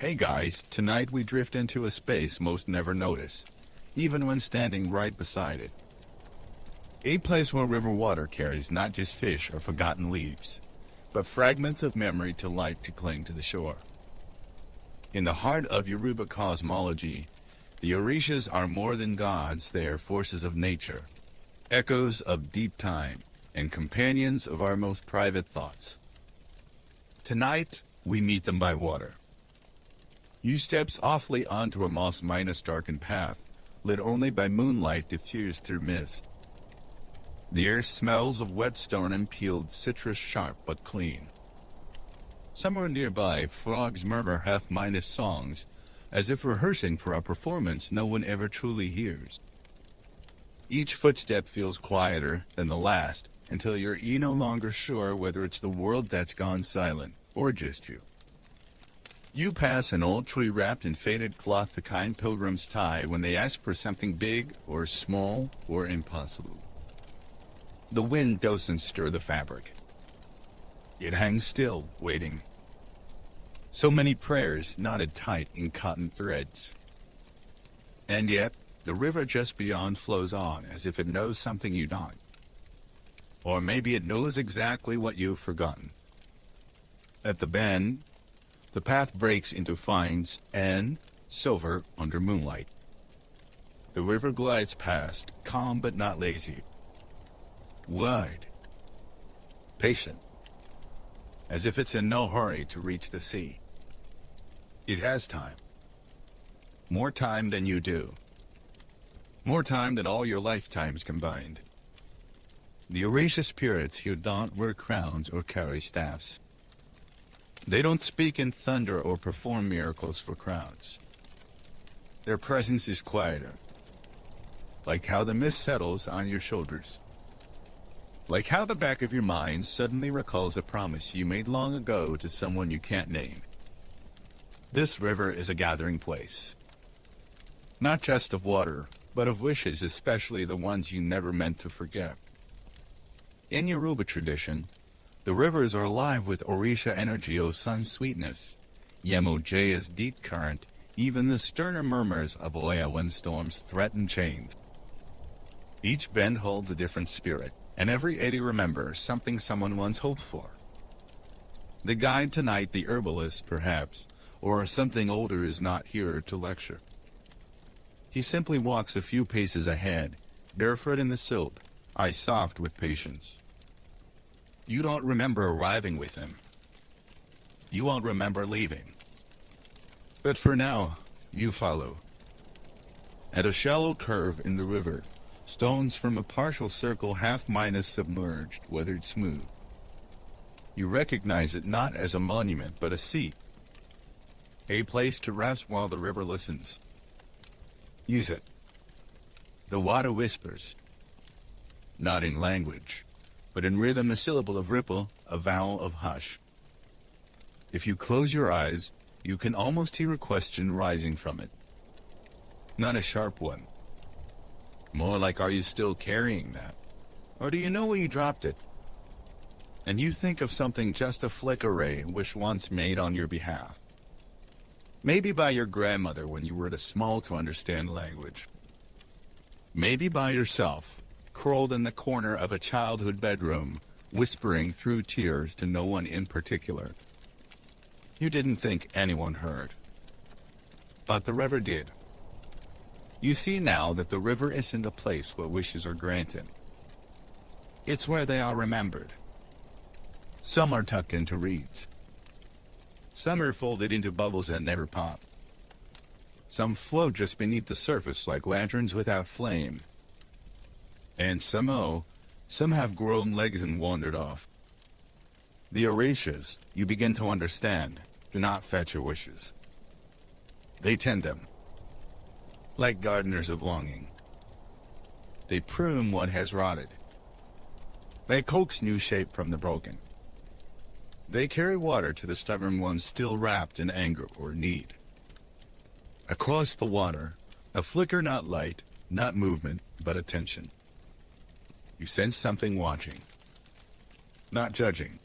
Hey guys, tonight we drift into a space most never notice, even when standing right beside it. A place where river water carries not just fish or forgotten leaves, but fragments of memory too light to cling to the shore. In the heart of Yoruba cosmology, the Orishas are more than gods, they are forces of nature, echoes of deep time, and companions of our most private thoughts. Tonight, we meet them by water. You step softly onto a moss-darkened path, lit only by moonlight diffused through mist. The air smells of wet stone and peeled citrus, sharp but clean. Somewhere nearby, frogs murmur half-minded songs, as if rehearsing for a performance no one ever truly hears. Each footstep feels quieter than the last, until you're no longer sure whether it's the world that's gone silent, or just you. You pass an old tree wrapped in faded cloth, the kind pilgrims tie when they ask for something big, or small, or impossible. The wind doesn't stir the fabric. It hangs still, waiting. So many prayers knotted tight in cotton threads. And yet, the river just beyond flows on as if it knows something you don't. Or maybe it knows exactly what you've forgotten. At the bend, the path breaks into fines and silver under moonlight. The river glides past, calm but not lazy. Wide. Patient. As if it's in no hurry to reach the sea. It has time. More time than you do. More time than all your lifetimes combined. The Orisha spirits here don't wear crowns or carry staffs. They don't speak in thunder or perform miracles for crowds. Their presence is quieter. Like how the mist settles on your shoulders. Like how the back of your mind suddenly recalls a promise you made long ago to someone you can't name. This river is a gathering place. Not just of water, but of wishes, especially the ones you never meant to forget. In Yoruba tradition, the rivers are alive with Orisha energy, O sun sweetness. Yemojaya's deep current, even the sterner murmurs of Oya when storms threaten change. Each bend holds a different spirit, and every eddy remembers something someone once hoped for. The guide tonight, the herbalist perhaps, or something older, is not here to lecture. He simply walks a few paces ahead, barefoot in the silt, eyes soft with patience. You don't remember arriving with him. You won't remember leaving. But for now, you follow. At a shallow curve in the river, stones from a partial circle half-minus submerged, weathered smooth. You recognize it not as a monument but a seat. A place to rest while the river listens. Use it. The water whispers. Not in language, but in rhythm, a syllable of ripple, a vowel of hush. If you close your eyes, you can almost hear a question rising from it. Not a sharp one. More like, are you still carrying that? Or do you know where you dropped it? And you think of something just a flicker a wish once made on your behalf. Maybe by your grandmother when you were too small to understand language. Maybe by yourself, curled in the corner of a childhood bedroom, whispering through tears to no one in particular. You didn't think anyone heard. But the river did. You see now that the river isn't a place where wishes are granted. It's where they are remembered. Some are tucked into reeds. Some are folded into bubbles that never pop. Some float just beneath the surface like lanterns without flame. And some have grown legs and wandered off. The Orishas, you begin to understand, do not fetch your wishes. They tend them. Like gardeners of longing. They prune what has rotted. They coax new shape from the broken. They carry water to the stubborn ones still wrapped in anger or need. Across the water, a flicker, not light, not movement, but attention. You sense something watching. Not judging.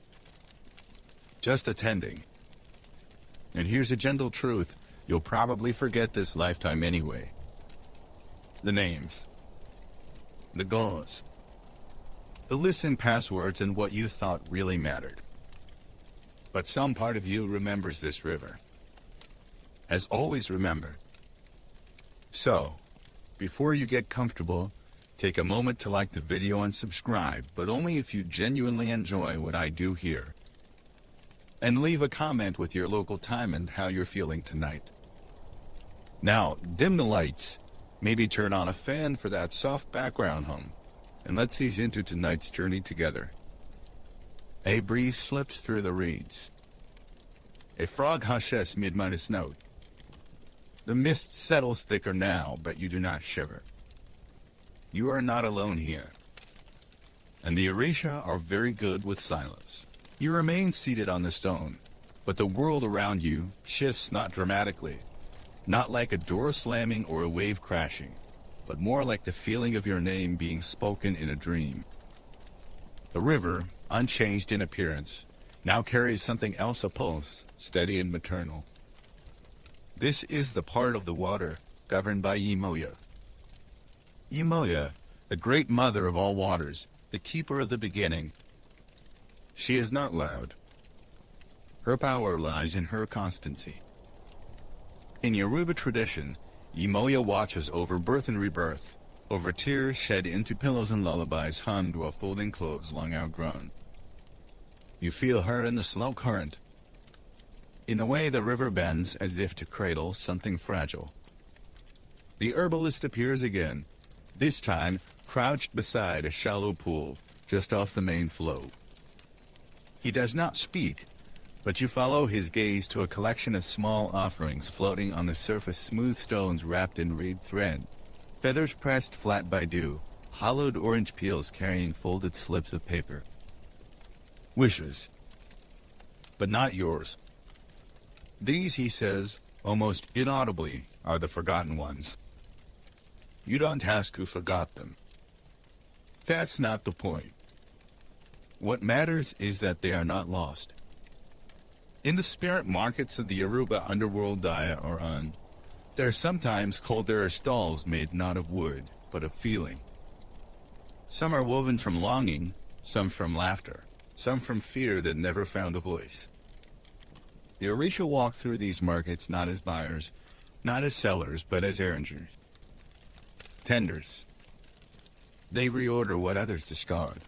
Just attending. And here's a gentle truth, you'll probably forget this lifetime anyway. The names. The goals. The listen passwords and what you thought really mattered. But some part of you remembers this river. Has always remembered. So, before you get comfortable, take a moment to like the video and subscribe, but only if you genuinely enjoy what I do here. And leave a comment with your local time and how you're feeling tonight. Now, dim the lights. Maybe turn on a fan for that soft background hum. And let's ease into tonight's journey together. A breeze slips through the reeds. A frog hushes mid-minus note. The mist settles thicker now, but you do not shiver. You are not alone here. And the Orisha are very good with silence. You remain seated on the stone, but the world around you shifts not dramatically, not like a door slamming or a wave crashing, but more like the feeling of your name being spoken in a dream. The river, unchanged in appearance, now carries something else, a pulse, steady and maternal. This is the part of the water governed by Imoya. Imoya, the great mother of all waters, the keeper of the beginning. She is not loud. Her power lies in her constancy. In Yoruba tradition, Imoya watches over birth and rebirth, over tears shed into pillows and lullabies hummed while folding clothes long outgrown. You feel her in the slow current, in the way the river bends as if to cradle something fragile. The herbalist appears again, this time crouched beside a shallow pool just off the main flow. He does not speak, but you follow his gaze to a collection of small offerings floating on the surface, smooth stones wrapped in reed thread, feathers pressed flat by dew, hollowed orange peels carrying folded slips of paper. Wishes. But not yours. These, he says, almost inaudibly, are the forgotten ones. You don't ask who forgot them. That's not the point. What matters is that they are not lost. In the spirit markets of the Yoruba underworld Daya or Un, they are sometimes called there are stalls made not of wood, but of feeling. Some are woven from longing, some from laughter, some from fear that never found a voice. The Orisha walk through these markets not as buyers, not as sellers, but as errangers. Tenders. They reorder what others discard.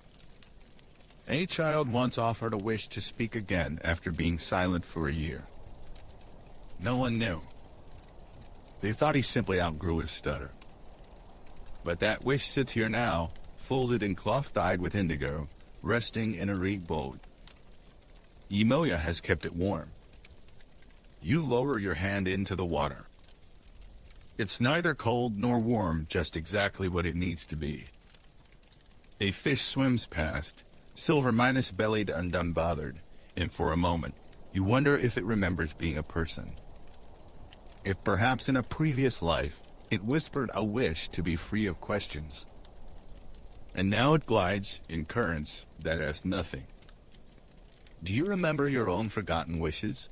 A child once offered a wish to speak again after being silent for a year. No one knew. They thought he simply outgrew his stutter. But that wish sits here now, folded in cloth dyed with indigo, resting in a reed bowl. Imoya has kept it warm. You lower your hand into the water. It's neither cold nor warm, just exactly what it needs to be. A fish swims past, silver-minus bellied and unbothered, and for a moment, you wonder if it remembers being a person. If perhaps in a previous life, it whispered a wish to be free of questions. And now it glides in currents that ask nothing. Do you remember your own forgotten wishes?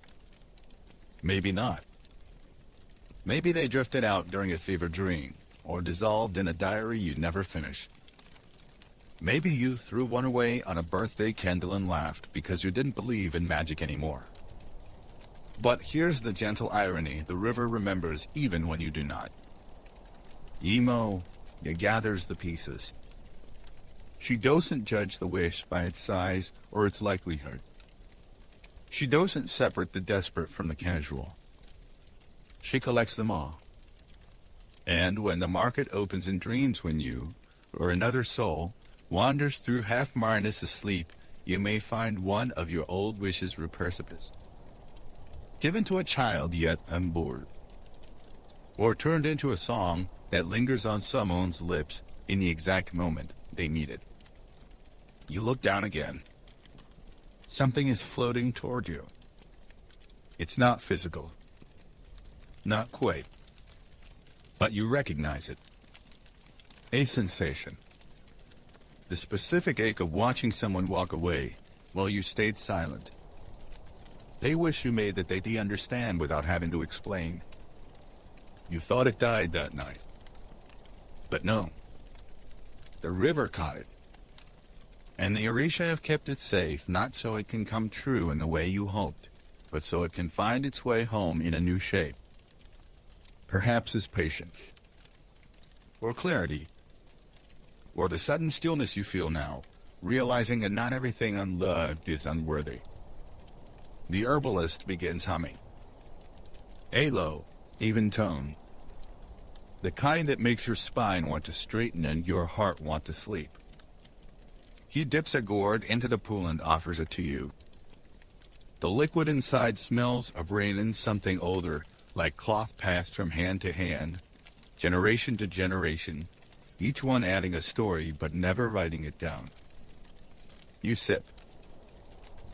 Maybe not. Maybe they drifted out during a fever dream, or dissolved in a diary you never finished. Maybe you threw one away on a birthday candle and laughed because you didn't believe in magic anymore. But here's the gentle irony, the river remembers even when you do not. Imo gathers the pieces. She doesn't judge the wish by its size or its likelihood. She doesn't separate the desperate from the casual. She collects them all. And when the market opens in dreams, when you, or another soul, wanders through half-mindedness asleep, you may find one of your old wishes repurposed, given to a child yet unborn, or turned into a song that lingers on someone's lips in the exact moment they need it. You look down again. Something is floating toward you. It's not physical. Not quite. But you recognize it. A sensation. The specific ache of watching someone walk away while you stayed silent. They wish you made that they understand without having to explain. You thought it died that night. But no. The river caught it. And the Orisha have kept it safe, not so it can come true in the way you hoped, but so it can find its way home in a new shape. Perhaps as patience. Or clarity. Or the sudden stillness you feel now, realizing that not everything unloved is unworthy. The herbalist begins humming. A low, even tone. The kind that makes your spine want to straighten and your heart want to sleep. He dips a gourd into the pool and offers it to you. The liquid inside smells of rain and something older, like cloth passed from hand to hand, generation to generation, each one adding a story but never writing it down. You sip.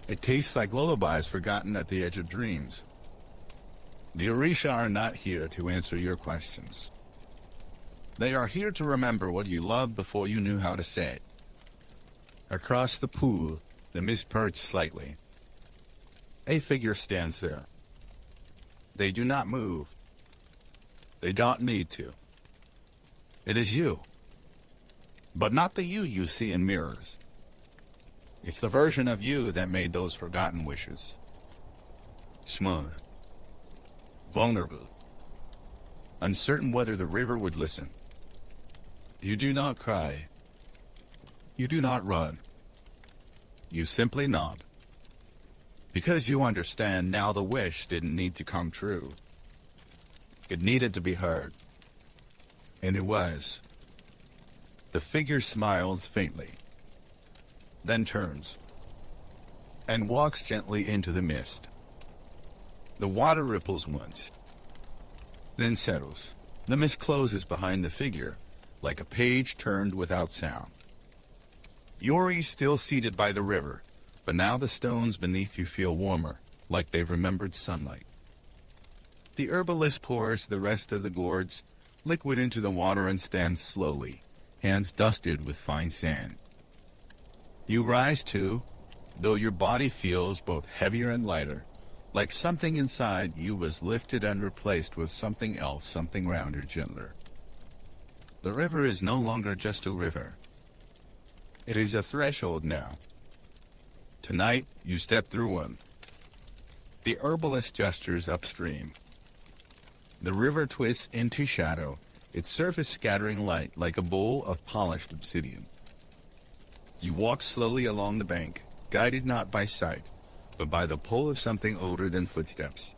It tastes like lullabies forgotten at the edge of dreams. The Orisha are not here to answer your questions. They are here to remember what you loved before you knew how to say it. Across the pool, the mist perches slightly. A figure stands there. They do not move. They don't need to. It is you. But not the you see in mirrors. It's the version of you that made those forgotten wishes. Smooth. Vulnerable. Uncertain whether the river would listen. You do not cry. You do not run. You simply nod. Because you understand now the wish didn't need to come true. It needed to be heard. And it was. The figure smiles faintly. Then turns. And walks gently into the mist. The water ripples once. Then settles. The mist closes behind the figure, like a page turned without sound. Yori's still seated by the river, but now the stones beneath you feel warmer, like they've remembered sunlight. The herbalist pours the rest of the gourds, liquid into the water and stands slowly, hands dusted with fine sand. You rise too, though your body feels both heavier and lighter, like something inside you was lifted and replaced with something else, something rounder, gentler. The river is no longer just a river. It is a threshold now. Tonight, you step through one. The herbalist gestures upstream. The river twists into shadow, its surface scattering light like a bowl of polished obsidian. You walk slowly along the bank, guided not by sight, but by the pull of something older than footsteps.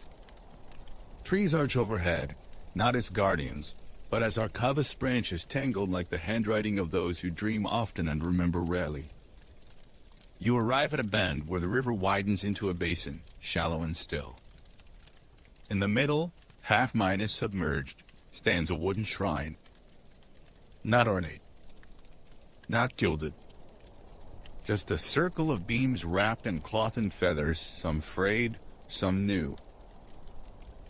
Trees arch overhead, not as guardians, but as arcavus branches tangled like the handwriting of those who dream often and remember rarely. You arrive at a bend where the river widens into a basin, shallow and still. In the middle, half minus submerged, stands a wooden shrine. Not ornate. Not gilded. Just a circle of beams wrapped in cloth and feathers, some frayed, some new.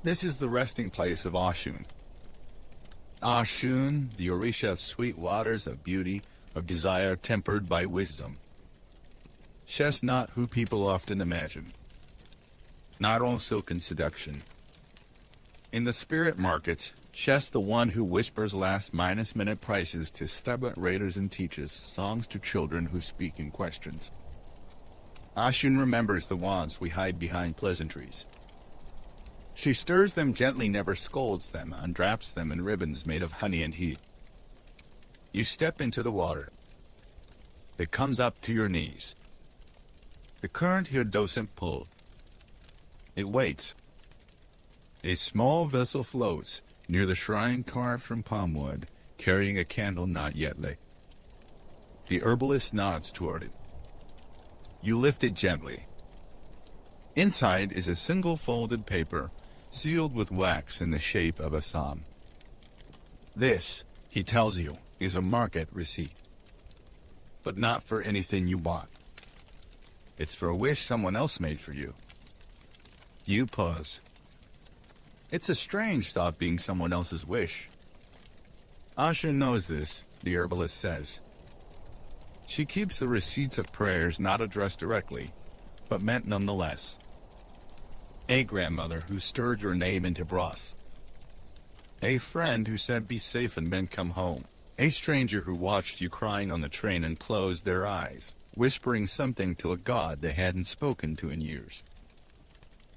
This is the resting place of Oshun. Oshun, the Orisha of sweet waters, of beauty, of desire tempered by wisdom. She's not who people often imagine. Not all silk and seduction. In the spirit markets, she's the one who whispers last-minute prices to stubborn raiders and teaches songs to children who speak in questions. Oshun remembers the wands we hide behind pleasantries. She stirs them gently, never scolds them, unwraps them in ribbons made of honey and heat. You step into the water. It comes up to your knees. The current here doesn't pull. It waits. A small vessel floats near the shrine carved from palm wood, carrying a candle not yet lit. The herbalist nods toward it. You lift it gently. Inside is a single folded paper, sealed with wax in the shape of a psalm. This, he tells you, is a market receipt. But not for anything you bought. It's for a wish someone else made for you. You pause. It's a strange thought being someone else's wish. Asha knows this, the herbalist says. She keeps the receipts of prayers not addressed directly, but meant nonetheless. A grandmother who stirred your name into broth. A friend who said be safe and then come home. A stranger who watched you crying on the train and closed their eyes, whispering something to a god they hadn't spoken to in years.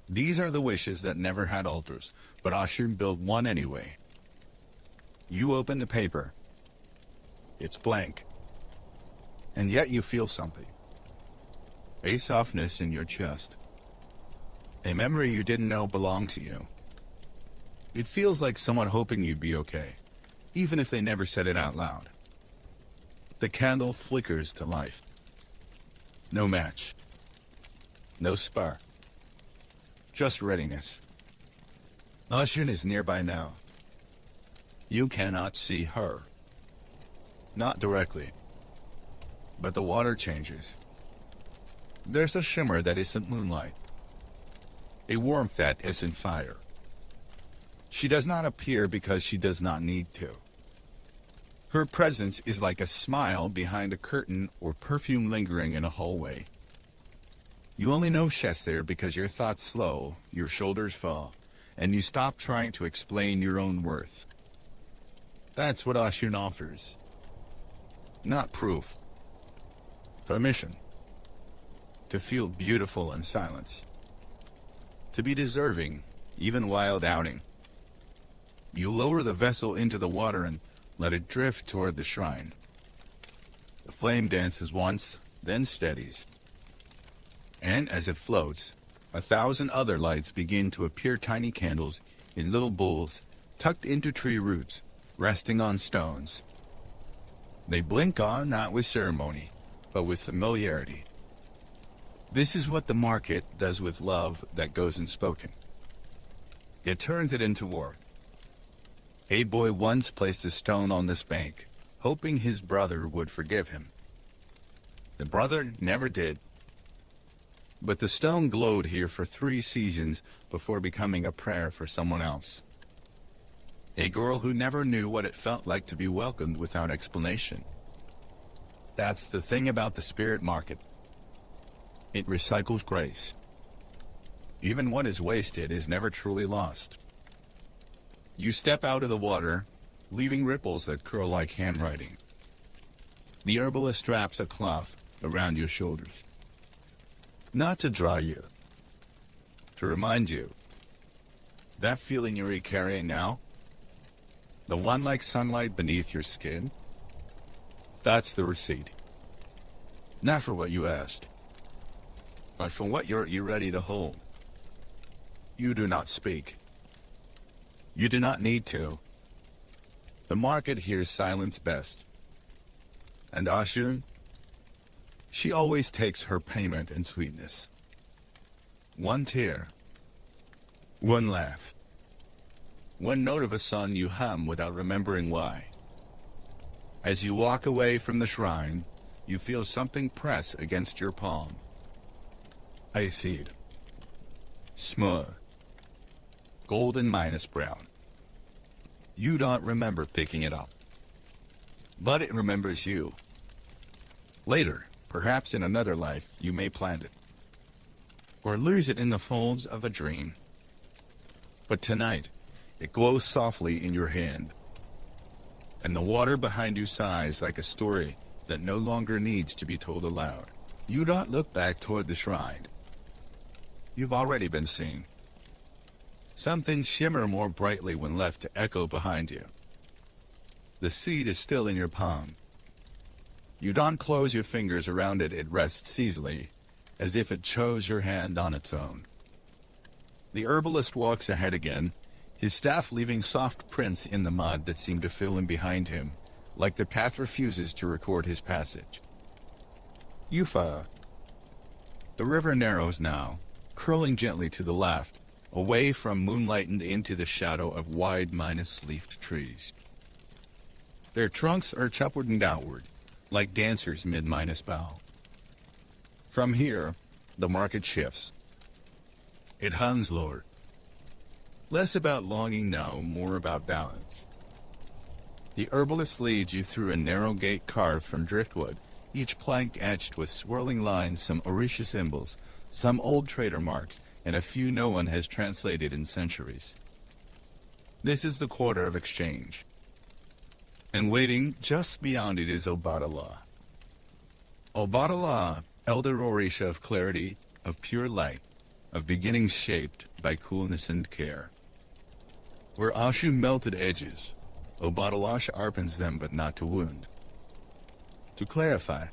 These are the wishes that never had altars, but Ashun built one anyway. You open the paper. It's blank. And yet you feel something. A softness in your chest. A memory you didn't know belonged to you. It feels like someone hoping you'd be okay, even if they never said it out loud. The candle flickers to life. No match. No spark. Just readiness. Ashun is nearby now. You cannot see her. Not directly. But the water changes. There's a shimmer that isn't moonlight. A warmth that isn't fire. She does not appear because she does not need to. Her presence is like a smile behind a curtain or perfume lingering in a hallway. You only know she's there because your thoughts slow, your shoulders fall, and you stop trying to explain your own worth. That's what Ashun offers. Not proof. Permission. To feel beautiful in silence. To be deserving, even while doubting. You lower the vessel into the water and let it drift toward the shrine. The flame dances once, then steadies. And as it floats, 1,000 other lights begin to appear, tiny candles in little bowls tucked into tree roots, resting on stones. They blink on not with ceremony, but with familiarity. This is what the market does with love that goes unspoken. It turns it into war. A boy once placed a stone on this bank, hoping his brother would forgive him. The brother never did. But the stone glowed here for 3 seasons before becoming a prayer for someone else. A girl who never knew what it felt like to be welcomed without explanation. That's the thing about the spirit market. It recycles grace. Even what is wasted is never truly lost. You step out of the water, leaving ripples that curl like handwriting. The herbalist wraps a cloth around your shoulders. Not to dry you. To remind you. That feeling you're carrying now? The one like sunlight beneath your skin? That's the receipt. Not for what you asked, but for what you're ready to hold. You do not speak. You do not need to. The market hears silence best. And Ashun? She always takes her payment in sweetness. One tear. One laugh. One note of a song you hum without remembering why. As you walk away from the shrine, you feel something press against your palm. I see it. Smooth. Golden minus brown. You don't remember picking it up. But it remembers you. Later, perhaps in another life, you may plant it. Or lose it in the folds of a dream. But tonight, it glows softly in your hand. And the water behind you sighs like a story that no longer needs to be told aloud. You don't look back toward the shrine. You've already been seen. Some things shimmer more brightly when left to echo behind you. The seed is still in your palm. You don't close your fingers around it, it rests easily, as if it chose your hand on its own. The herbalist walks ahead again, his staff leaving soft prints in the mud that seem to fill in behind him, like the path refuses to record his passage. Yufa. The river narrows now, curling gently to the left, away from moonlight and into the shadow of wide minus-leafed trees. Their trunks arch upward and outward, like dancers mid-minus bow. From here, the market shifts. It hums lower. Less about longing now, more about balance. The herbalist leads you through a narrow gate carved from driftwood, each plank etched with swirling lines, some Orisha symbols, some old trader marks, and a few no one has translated in centuries. This is the quarter of exchange. And waiting just beyond it is Obatala. Obatala, elder Orisha of clarity, of pure light, of beginnings shaped by coolness and care. Where Ashu melted edges, Obatala sharpens them but not to wound. To clarify.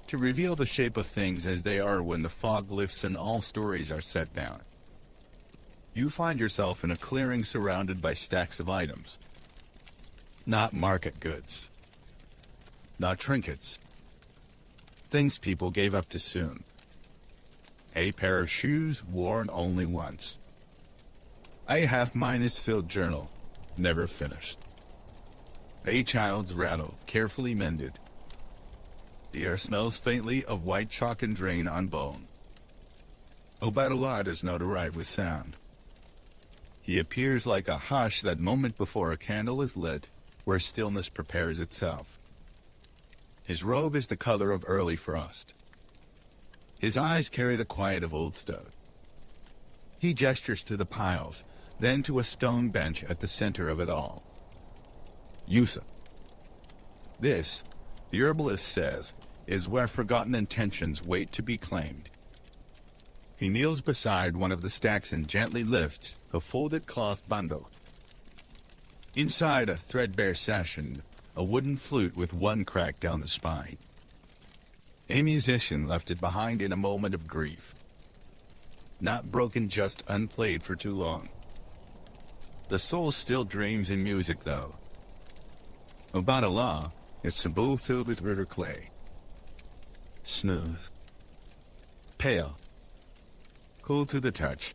To reveal the shape of things as they are when the fog lifts and all stories are set down. You find yourself in a clearing surrounded by stacks of items. Not market goods. Not trinkets. Things people gave up too soon. A pair of shoes worn only once. A half-filled journal, never finished. A child's rattle, carefully mended. The air smells faintly of white chalk and drain on bone. Obatala does not arrive with sound. He appears like a hush that moment before a candle is lit, where stillness prepares itself. His robe is the color of early frost. His eyes carry the quiet of old stone. He gestures to the piles, then to a stone bench at the center of it all. Yusa. This, the herbalist says, is where forgotten intentions wait to be claimed. He kneels beside one of the stacks and gently lifts a folded cloth bundle. Inside a threadbare session, a wooden flute with one crack down the spine. A musician left it behind in a moment of grief. Not broken, just unplayed for too long. The soul still dreams in music, though. Obatala, it's a bowl filled with river clay. Smooth. Pale. Cool to the touch.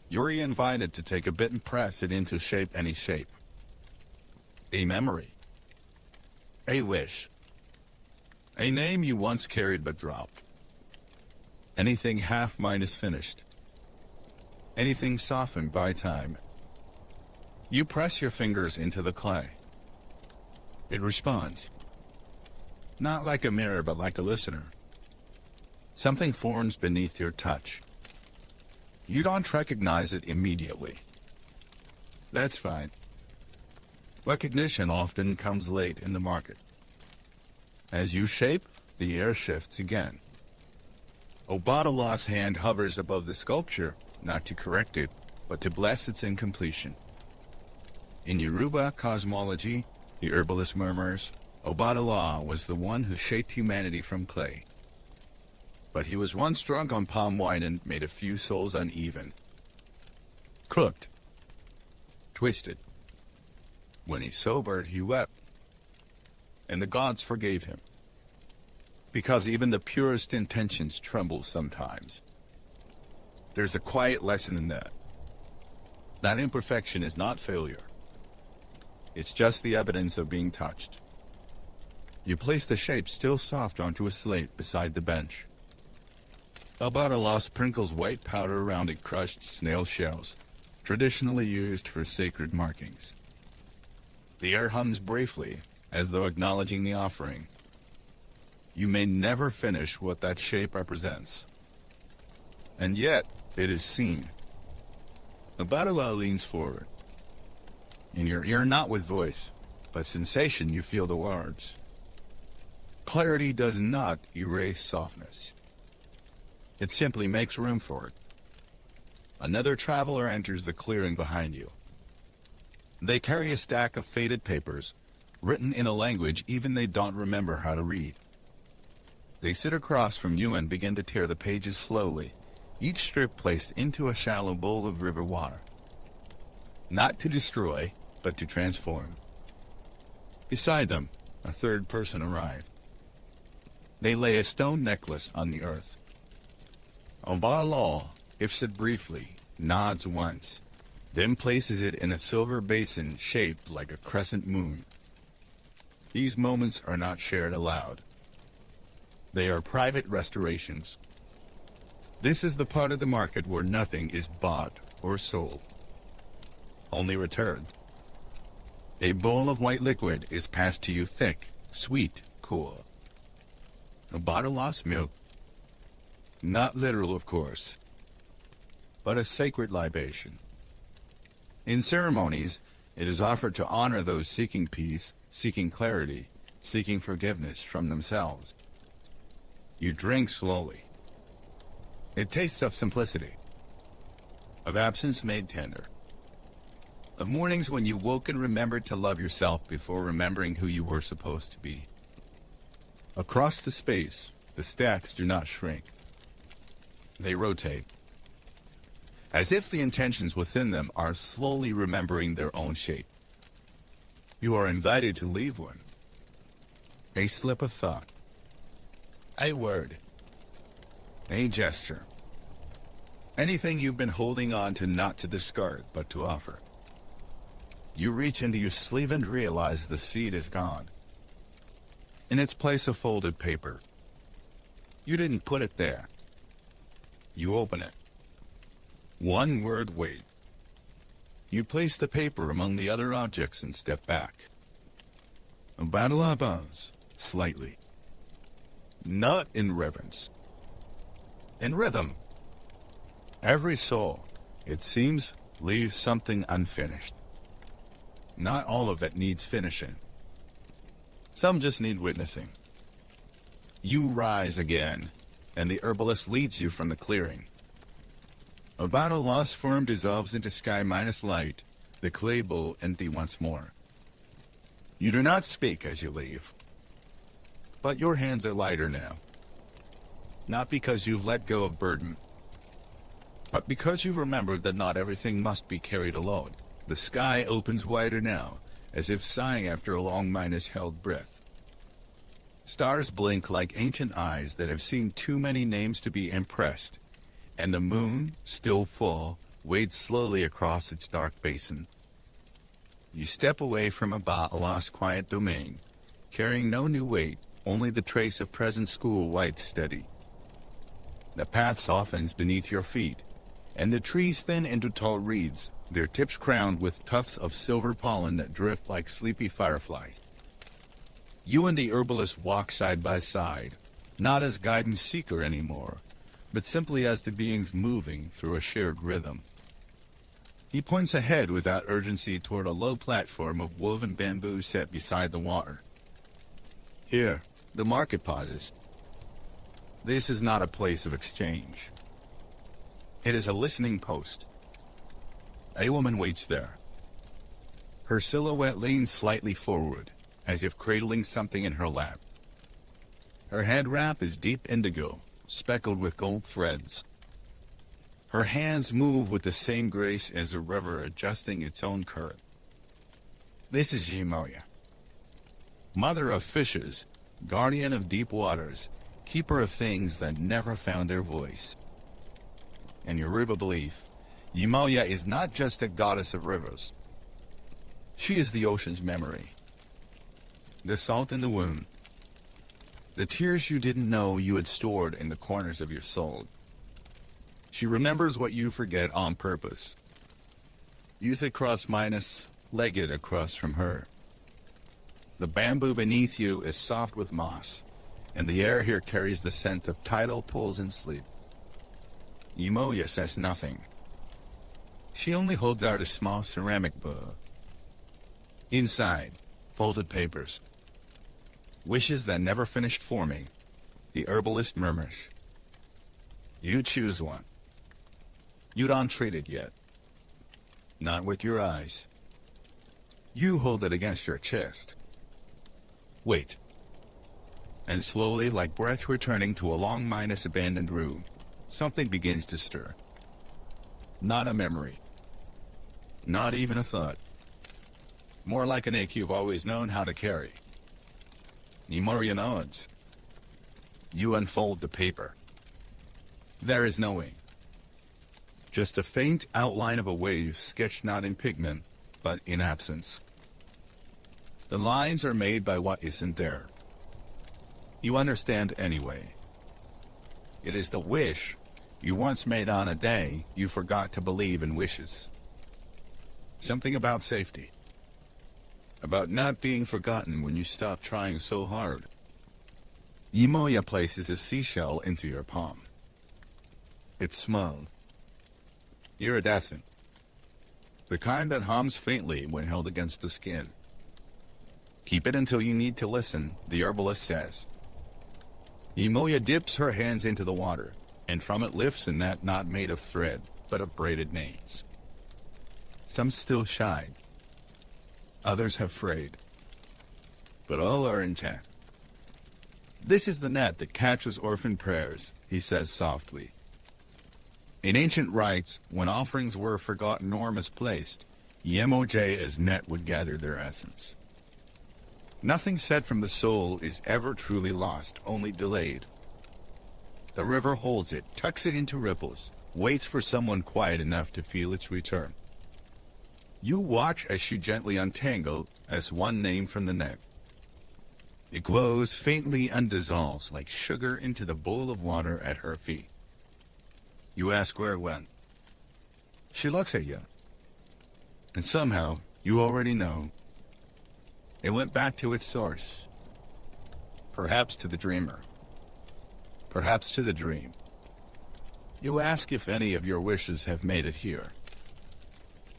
You're invited to take a bit and press it into shape, any shape. A memory. A wish. A name you once carried but dropped. Anything half-minus finished. Anything softened by time. You press your fingers into the clay. It responds. Not like a mirror, but like a listener. Something forms beneath your touch. You don't recognize it immediately. That's fine. Recognition often comes late in the market. As you shape, the air shifts again. Obatala's hand hovers above the sculpture, not to correct it, but to bless its incompletion. In Yoruba cosmology, the herbalist murmurs, Obatala was the one who shaped humanity from clay. But he was once drunk on palm wine and made a few souls uneven. Crooked. Twisted. When he sobered, he wept. And the gods forgave him. Because even the purest intentions tremble sometimes. There's a quiet lesson in that. That imperfection is not failure. It's just the evidence of being touched. You place the shape still soft onto a slate beside the bench. Obatala sprinkles white powder around it, crushed snail shells, traditionally used for sacred markings. The air hums briefly, as though acknowledging the offering. You may never finish what that shape represents. And yet, it is seen. Obatala leans forward. In your ear, not with voice, but sensation, you feel the words. Clarity does not erase softness. It simply makes room for it. Another traveler enters the clearing behind you. They carry a stack of faded papers, written in a language even they don't remember how to read. They sit across from you and begin to tear the pages slowly, each strip placed into a shallow bowl of river water. Not to destroy, but to transform. Beside them, a third person arrived. They lay a stone necklace on the earth. Obatala, if said briefly, nods once, then places it in a silver basin shaped like a crescent moon. These moments are not shared aloud. They are private restorations. This is the part of the market where nothing is bought or sold. Only returned. A bowl of white liquid is passed to you thick, sweet, cool. Obatala's milk. Not literal, of course, but a sacred libation. In ceremonies, it is offered to honor those seeking peace, seeking clarity, seeking forgiveness from themselves. You drink slowly. It tastes of simplicity, of absence made tender, of mornings when you woke and remembered to love yourself before remembering who you were supposed to be. Across the space, the stacks do not shrink. They rotate, as if the intentions within them are slowly remembering their own shape. You are invited to leave one. A slip of thought, a word, a gesture. Anything you've been holding on to, not to discard, but to offer. You reach into your sleeve and realize the seed is gone. In its place, a folded paper. You didn't put it there. You open it. One word, wait. You place the paper among the other objects and step back. A battle of buzz, slightly. Not in reverence. In rhythm. Every soul, it seems, leaves something unfinished. Not all of it needs finishing. Some just need witnessing. You rise again, and the herbalist leads you from the clearing. About a lost form dissolves into sky minus light, the clay bowl empty once more. You do not speak as you leave, but your hands are lighter now. Not because you've let go of burden, but because you've remembered that not everything must be carried alone. The sky opens wider now, as if sighing after a long minus-held breath. Stars blink like ancient eyes that have seen too many names to be impressed, and the moon, still full, wades slowly across its dark basin. You step away from a lost quiet domain, carrying no new weight, only the trace of present school light steady. The path softens beneath your feet, and the trees thin into tall reeds, their tips crowned with tufts of silver pollen that drift like sleepy fireflies. You and the herbalist walk side by side, not as guidance seeker anymore, but simply as the beings moving through a shared rhythm. He points ahead without urgency toward a low platform of woven bamboo set beside the water. Here, the market pauses. This is not a place of exchange. It is a listening post. A woman waits there. Her silhouette leans slightly forward, as if cradling something in her lap. Her head wrap is deep indigo, speckled with gold threads. Her hands move with the same grace as a river adjusting its own current. This is Yimoya, mother of fishes, guardian of deep waters, keeper of things that never found their voice. In Yoruba belief, Yimoya is not just a goddess of rivers. She is the ocean's memory, the salt in the wound, the tears you didn't know you had stored in the corners of your soul. She remembers what you forget on purpose. You sit cross-legged across from her. The bamboo beneath you is soft with moss, and the air here carries the scent of tidal pools and sleep. Yimoya says nothing. She only holds out a small ceramic bowl. Inside, folded papers. Wishes that never finished forming, the herbalist murmurs. You choose one. You don't treat it yet. Not with your eyes. You hold it against your chest. Wait. And slowly, like breath returning to a long abandoned room, something begins to stir. Not a memory. Not even a thought. More like an ache you've always known how to carry. Yimoya nods. You unfold the paper. There is no ink. Just a faint outline of a wave sketched not in pigment, but in absence. The lines are made by what isn't there. You understand anyway. It is the wish you once made on a day you forgot to believe in wishes. Something about safety. About not being forgotten when you stop trying so hard. Yimoya places a seashell into your palm. It's small. Iridescent. The kind that hums faintly when held against the skin. Keep it until you need to listen, the herbalist says. Imoya dips her hands into the water, and from it lifts a net not made of thread, but of braided nails. Some still shine. Others have frayed. But all are intact. This is the net that catches orphan prayers, he says softly. In ancient rites, when offerings were forgotten or misplaced, Yemoja's net would gather their essence. Nothing said from the soul is ever truly lost, only delayed. The river holds it, tucks it into ripples, waits for someone quiet enough to feel its return. You watch as she gently untangles as one name from the net. It glows faintly and dissolves like sugar into the bowl of water at her feet. You ask where it went. She looks at you. And somehow, you already know. It went back to its source. Perhaps to the dreamer. Perhaps to the dream. You ask if any of your wishes have made it here.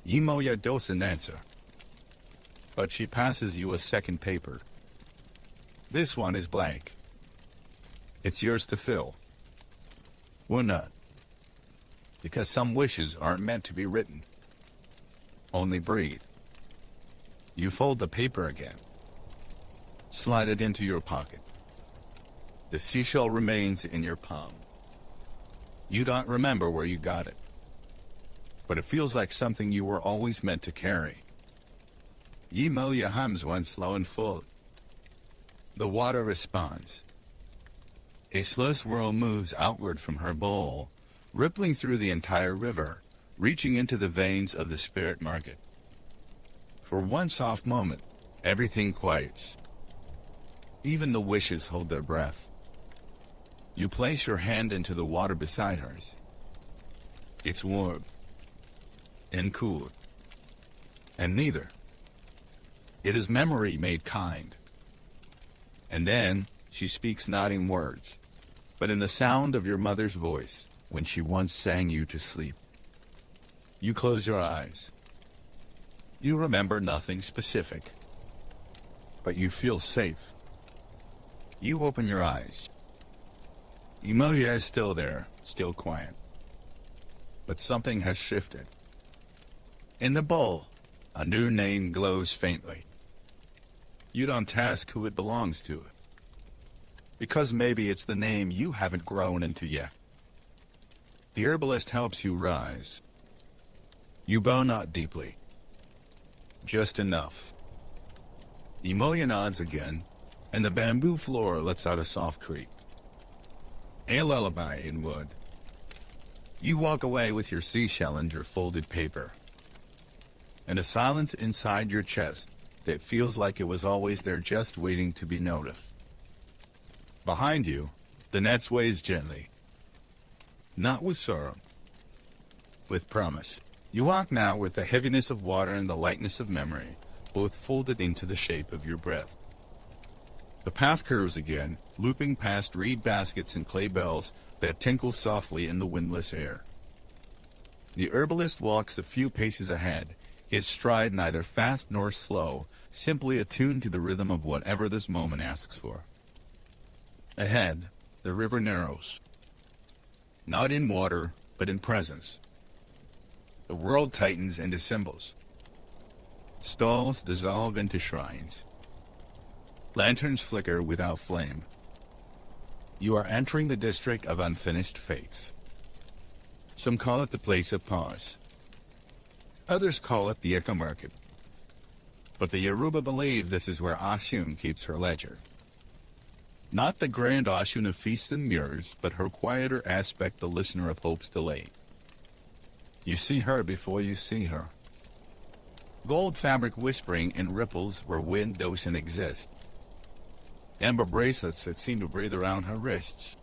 Imoya doesn't answer. But she passes you a second paper. This one is blank. It's yours to fill. Or not. Because some wishes aren't meant to be written. Only breathe. You fold the paper again. Slide it into your pocket. The seashell remains in your palm. You don't remember where you got it. But it feels like something you were always meant to carry. Imoya hums one slow and full. The water responds. A slow swirl moves outward from her bowl, rippling through the entire river, reaching into the veins of the spirit market. For one soft moment, everything quiets. Even the wishes hold their breath. You place your hand into the water beside hers. It's warm. And cool. And neither. It is memory made kind. And then, she speaks not in words, but in the sound of your mother's voice, when she once sang you to sleep. You close your eyes. You remember nothing specific. But you feel safe. You open your eyes. Imoya is still there, still quiet. But something has shifted. In the bowl, a new name glows faintly. You don't ask who it belongs to. Because maybe it's the name you haven't grown into yet. The herbalist helps you rise. You bow not deeply. Just enough. Imoya nods again, and the bamboo floor lets out a soft creak. A lullaby in wood. You walk away with your seashell and your folded paper. And a silence inside your chest that feels like it was always there just waiting to be noticed. Behind you, the net sways gently. Not with sorrow. With promise. You walk now with the heaviness of water and the lightness of memory, both folded into the shape of your breath. The path curves again, looping past reed baskets and clay bells that tinkle softly in the windless air. The herbalist walks a few paces ahead, his stride neither fast nor slow, simply attuned to the rhythm of whatever this moment asks for. Ahead, the river narrows. Not in water, but in presence. The world tightens into symbols. Stalls dissolve into shrines. Lanterns flicker without flame. You are entering the district of unfinished fates. Some call it the place of pause. Others call it the Echo Market. But the Yoruba believe this is where Ashun keeps her ledger. Not the grand Ashun of feasts and mirrors, but her quieter aspect, the listener of hope's delay. You see her before you see her. Gold fabric whispering in ripples where wind doesn't exist. Amber bracelets that seem to breathe around her wrists.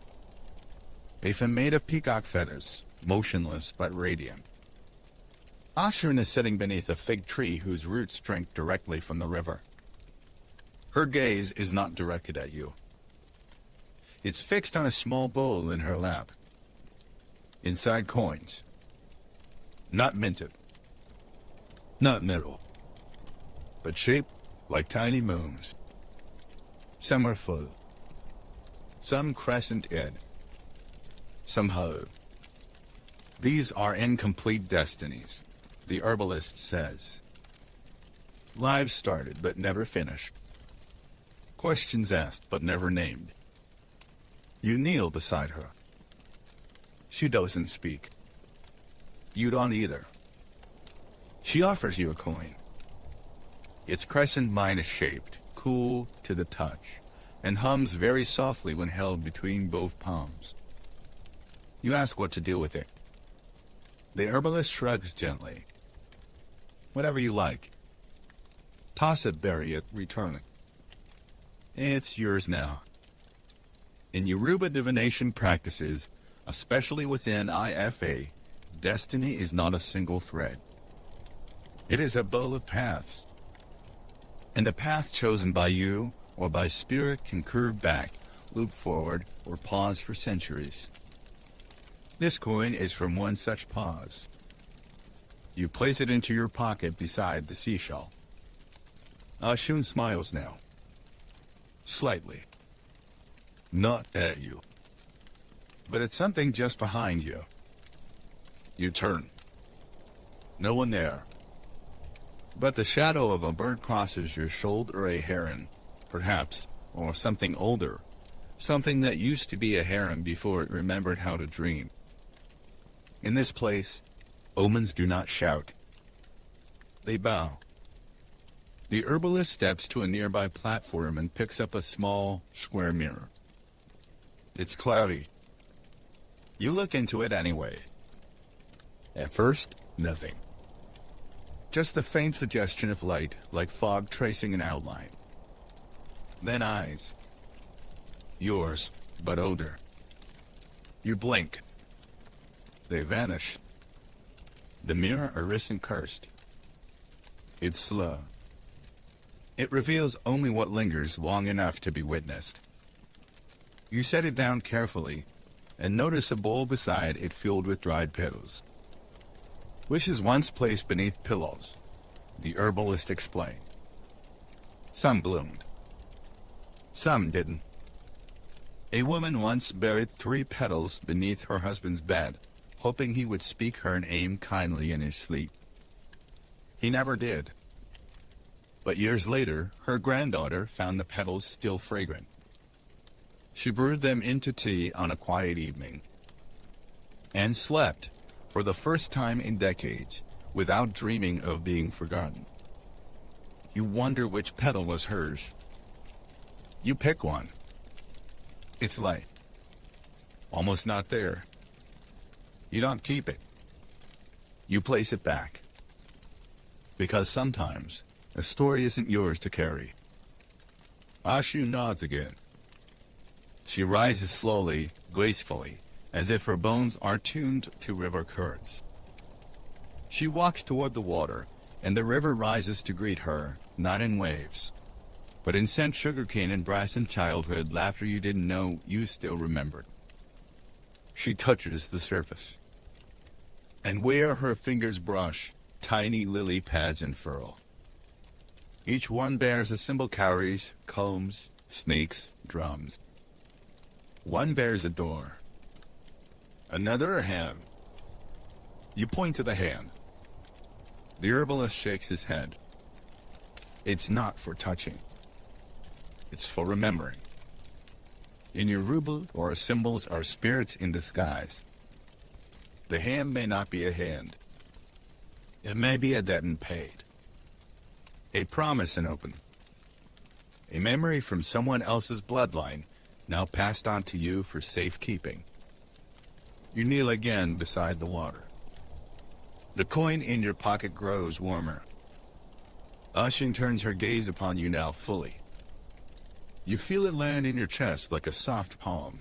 A fan made of peacock feathers, motionless but radiant. Ashun is sitting beneath a fig tree whose roots drink directly from the river. Her gaze is not directed at you. It's fixed on a small bowl in her lap. Inside coins. Not minted. Not metal. But shaped like tiny moons. Some are full. Some crescent-ed. Some hollow. These are incomplete destinies, the herbalist says. Lives started but never finished. Questions asked but never named. You kneel beside her. She doesn't speak. You don't either. She offers you a coin. Its crescent mine is shaped, cool to the touch, and hums very softly when held between both palms. You ask what to do with it. The herbalist shrugs gently. Whatever you like. Toss it, bury it, return it. It's yours now. In Yoruba divination practices, especially within IFA, destiny is not a single thread. It is a bowl of paths. And the path chosen by you or by spirit can curve back, loop forward, or pause for centuries. This coin is from one such pause. You place it into your pocket beside the seashell. Ashun smiles now. Slightly. Not at you. But at something just behind you. You turn. No one there. But the shadow of a bird crosses your shoulder, a heron, perhaps, or something older. Something that used to be a heron before it remembered how to dream. In this place, omens do not shout. They bow. The herbalist steps to a nearby platform and picks up a small, square mirror. It's cloudy. You look into it anyway. At first, nothing. Just a faint suggestion of light, like fog tracing an outline. Then eyes. Yours, but older. You blink. They vanish. The mirror isn't cursed. It's slow. It reveals only what lingers long enough to be witnessed. You set it down carefully, and notice a bowl beside it filled with dried petals. Wishes once placed beneath pillows, the herbalist explained. Some bloomed. Some didn't. A woman once buried 3 petals beneath her husband's bed, hoping he would speak her name kindly in his sleep. He never did. But years later, her granddaughter found the petals still fragrant. She brewed them into tea on a quiet evening, and slept, for the first time in decades, without dreaming of being forgotten. You wonder which petal was hers. You pick one. It's light. Almost not there. You don't keep it. You place it back. Because sometimes, a story isn't yours to carry. Ashu nods again. She rises slowly, gracefully, as if her bones are tuned to river currents. She walks toward the water, and the river rises to greet her, not in waves, but in scent sugarcane and brass and childhood laughter you didn't know you still remembered. She touches the surface. And where her fingers brush, tiny lily pads unfurl. Each one bears a symbol cowries, combs, snakes, drums. One bears a door. Another a hand. You point to the hand. The herbalist shakes his head. It's not for touching. It's for remembering. In Yoruba, our symbols are spirits in disguise. The hand may not be a hand. It may be a debt unpaid. A promise unopened. A memory from someone else's bloodline, now passed on to you for safekeeping. You kneel again beside the water. The coin in your pocket grows warmer. Ashin turns her gaze upon you now fully. You feel it land in your chest like a soft palm.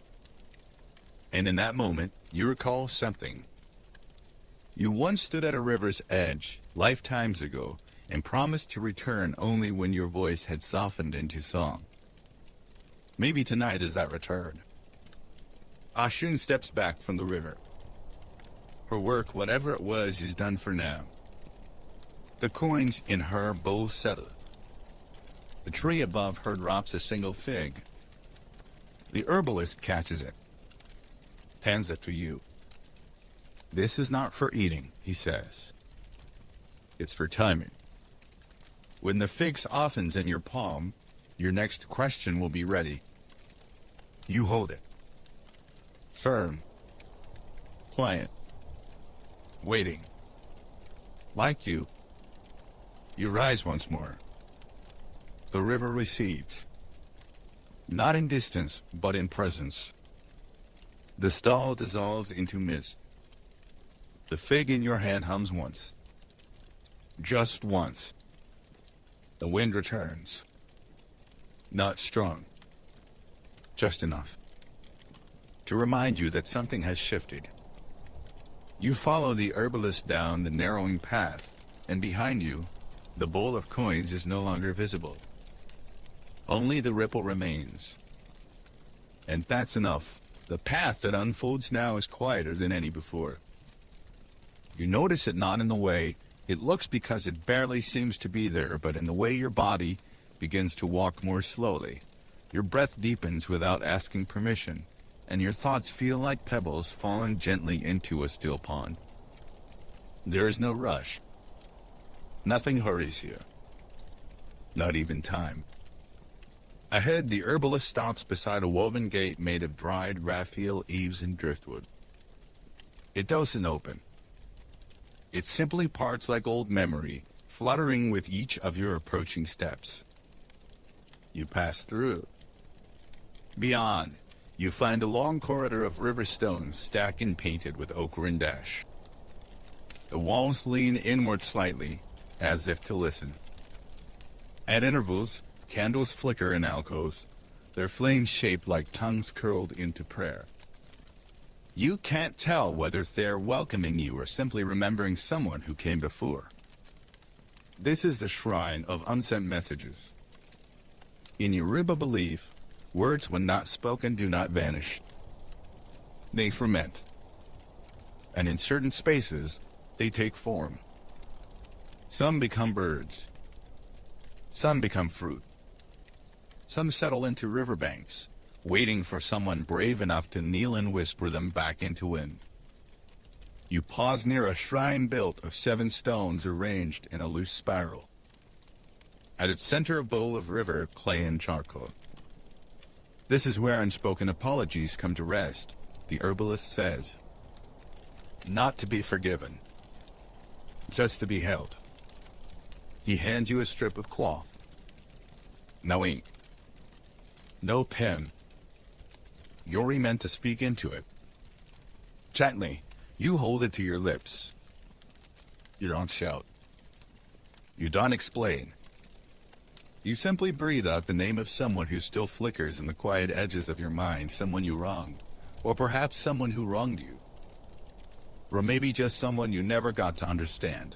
And in that moment, you recall something. You once stood at a river's edge, lifetimes ago, and promised to return only when your voice had softened into song. Maybe tonight is that return. Ashun steps back from the river. Her work, whatever it was, is done for now. The coins in her bowl settle. The tree above her drops a single fig. The herbalist catches it, hands it to you. This is not for eating, he says. It's for timing. When the fig softens in your palm, your next question will be ready. You hold it. Firm. Quiet. Waiting. Like you rise once more. The river recedes. Not in distance, but in presence. The stall dissolves into mist. The fig in your hand hums once. Just once. The wind returns. Not strong. Just enough to remind you that something has shifted. You follow the herbalist down the narrowing path, and behind you, the bowl of coins is no longer visible. Only the ripple remains. And that's enough. The path that unfolds now is quieter than any before. You notice it not in the way it looks, because it barely seems to be there, but in the way your body begins to walk more slowly. Your breath deepens without asking permission, and your thoughts feel like pebbles falling gently into a still pond. There is no rush. Nothing hurries you. Not even time. Ahead, the herbalist stops beside a woven gate made of dried Raphael eaves and driftwood. It doesn't open. It simply parts like old memory, fluttering with each of your approaching steps. You pass through. Beyond, you find a long corridor of river stones stacked and painted with ochre and ash. The walls lean inward slightly, as if to listen. At intervals, candles flicker in alcoves, their flames shaped like tongues curled into prayer. You can't tell whether they're welcoming you or simply remembering someone who came before. This is the shrine of unsent messages. In Yoruba belief, words when not spoken do not vanish. They ferment. And in certain spaces, they take form. Some become birds. Some become fruit. Some settle into riverbanks, waiting for someone brave enough to kneel and whisper them back into wind. You pause near a shrine built of 7 stones arranged in a loose spiral. At its center, a bowl of river clay and charcoal. This is where unspoken apologies come to rest, the herbalist says. Not to be forgiven, just to be held. He hands you a strip of cloth. No ink. No pen. You're meant to speak into it. Gently, you hold it to your lips. You don't shout. You don't explain. You simply breathe out the name of someone who still flickers in the quiet edges of your mind, someone you wronged, or perhaps someone who wronged you. Or maybe just someone you never got to understand.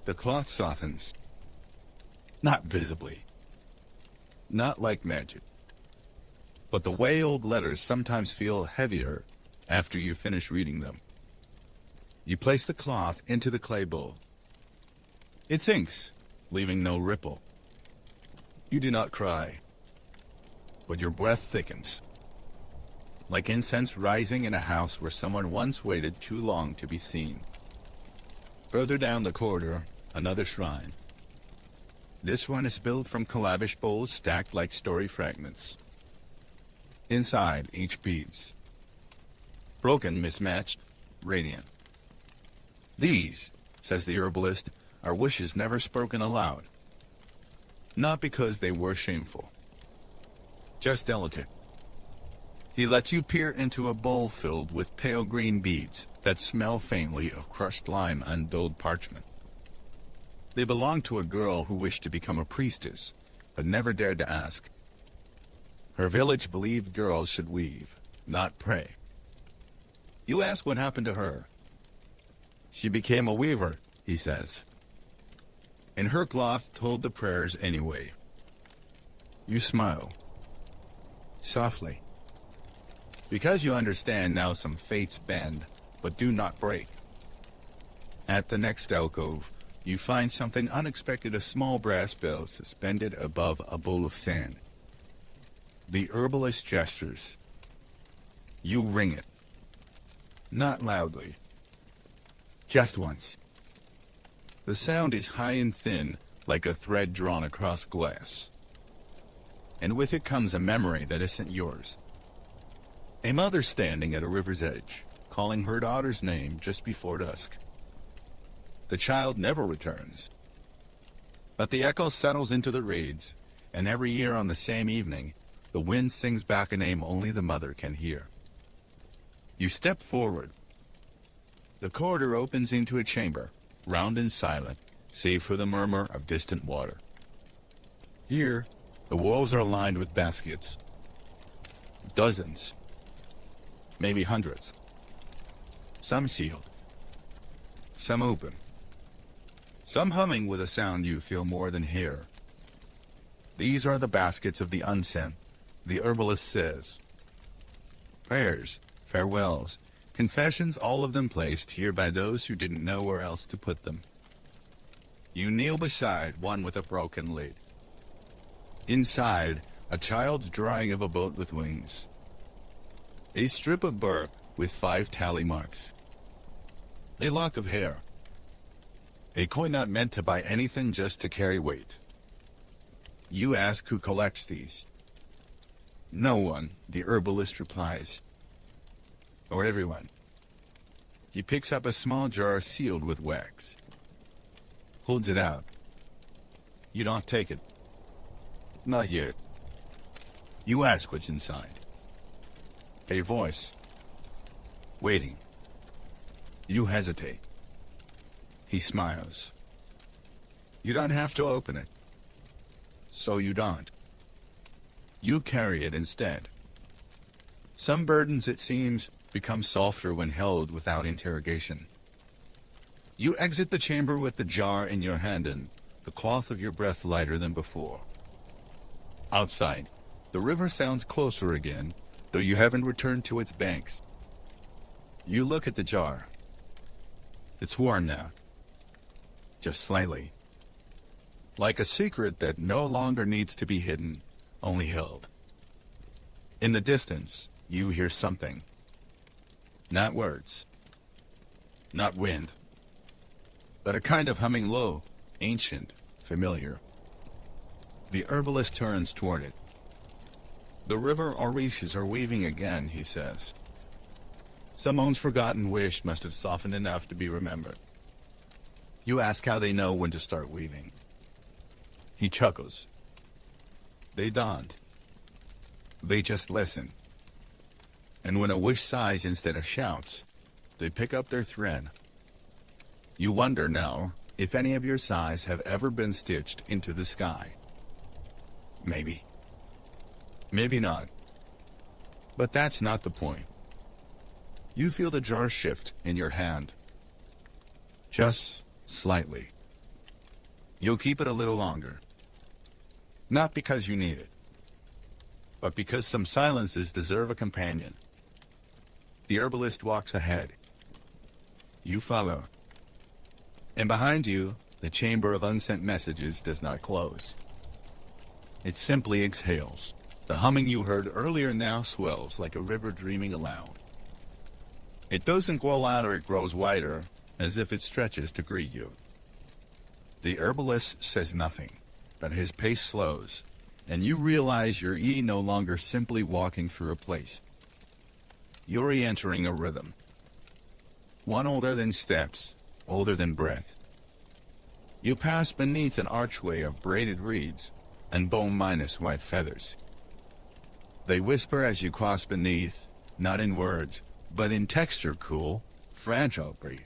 The cloth softens. Not visibly. Not like magic. But the way old letters sometimes feel heavier after you finish reading them. You place the cloth into the clay bowl. It sinks, leaving no ripple. You do not cry, but your breath thickens. Like incense rising in a house where someone once waited too long to be seen. Further down the corridor, another shrine. This one is built from calabash bowls stacked like story fragments. Inside, each beads. Broken, mismatched, radiant. These, says the herbalist, are wishes never spoken aloud. Not because they were shameful. Just delicate. He lets you peer into a bowl filled with pale green beads that smell faintly of crushed lime and dulled parchment. They belong to a girl who wished to become a priestess, but never dared to ask. Her village believed girls should weave, not pray. You ask what happened to her. She became a weaver, he says. And her cloth told the prayers anyway. You smile. Softly. Because you understand now some fates bend, but do not break. At the next alcove, you find something unexpected, a small brass bell suspended above a bowl of sand. The herbalist gestures. You ring it. Not loudly. Just once. The sound is high and thin, like a thread drawn across glass. And with it comes a memory that isn't yours. A mother standing at a river's edge, calling her daughter's name just before dusk. The child never returns. But the echo settles into the reeds, and every year on the same evening, the wind sings back a name only the mother can hear. You step forward. The corridor opens into a chamber, round and silent, save for the murmur of distant water. Here, the walls are lined with baskets. Dozens. Maybe hundreds. Some sealed. Some open. Some humming with a sound you feel more than hear. These are the baskets of the unsent, the herbalist says. Prayers, farewells, confessions, all of them placed here by those who didn't know where else to put them. You kneel beside one with a broken lid. Inside, a child's drawing of a boat with wings. A strip of bark with 5 tally marks. A lock of hair. A coin not meant to buy anything, just to carry weight. You ask who collects these. No one, the herbalist replies. Or everyone. He picks up a small jar sealed with wax. Holds it out. You don't take it. Not yet. You ask what's inside. A voice. Waiting. You hesitate. He smiles. You don't have to open it. So you don't. You carry it instead. Some burdens, it seems, become softer when held without interrogation. You exit the chamber with the jar in your hand and the cloth of your breath lighter than before. Outside, the river sounds closer again, though you haven't returned to its banks. You look at the jar. It's warm now. Just slightly. Like a secret that no longer needs to be hidden, only held. In the distance, you hear something. Not words. Not wind. But a kind of humming low, ancient, familiar. The herbalist turns toward it. The river Orishas are weaving again, he says. Someone's forgotten wish must have softened enough to be remembered. You ask how they know when to start weaving. He chuckles. They don't. They just listen. And when a wish sighs instead of shouts, they pick up their thread. You wonder now if any of your sighs have ever been stitched into the sky. Maybe. Maybe not. But that's not the point. You feel the jar shift in your hand. Just slightly. You'll keep it a little longer. Not because you need it, but because some silences deserve a companion. The herbalist walks ahead. You follow. And behind you, the chamber of unsent messages does not close. It simply exhales. The humming you heard earlier now swells like a river dreaming aloud. It doesn't grow louder, it grows wider, as if it stretches to greet you. The herbalist says nothing, but his pace slows, and you realize you're no longer simply walking through a place. You're entering a rhythm. One older than steps, older than breath. You pass beneath an archway of braided reeds and bone-minus white feathers. They whisper as you cross beneath, not in words, but in texture, cool, fragile breeze.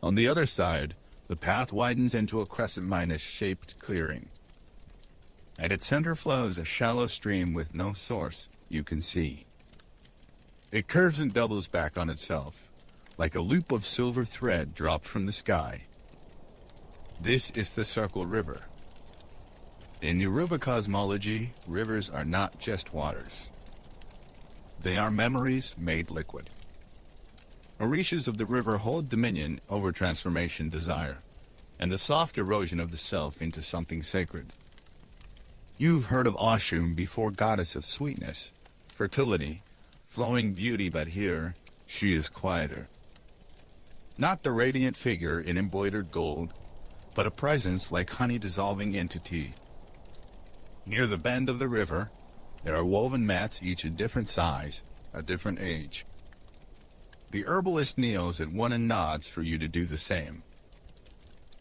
On the other side, the path widens into a crescent-minus-shaped clearing. At its center flows a shallow stream with no source you can see. It curves and doubles back on itself, like a loop of silver thread dropped from the sky. This is the Circle River. In Yoruba cosmology, rivers are not just waters. They are memories made liquid. Orishas of the river hold dominion over transformation desire, and the soft erosion of the self into something sacred. You've heard of Oshun before, goddess of sweetness, fertility, flowing beauty, but here she is quieter. Not the radiant figure in embroidered gold, but a presence like honey dissolving into tea. Near the bend of the river, there are woven mats, each a different size, a different age. The herbalist kneels at one and nods for you to do the same.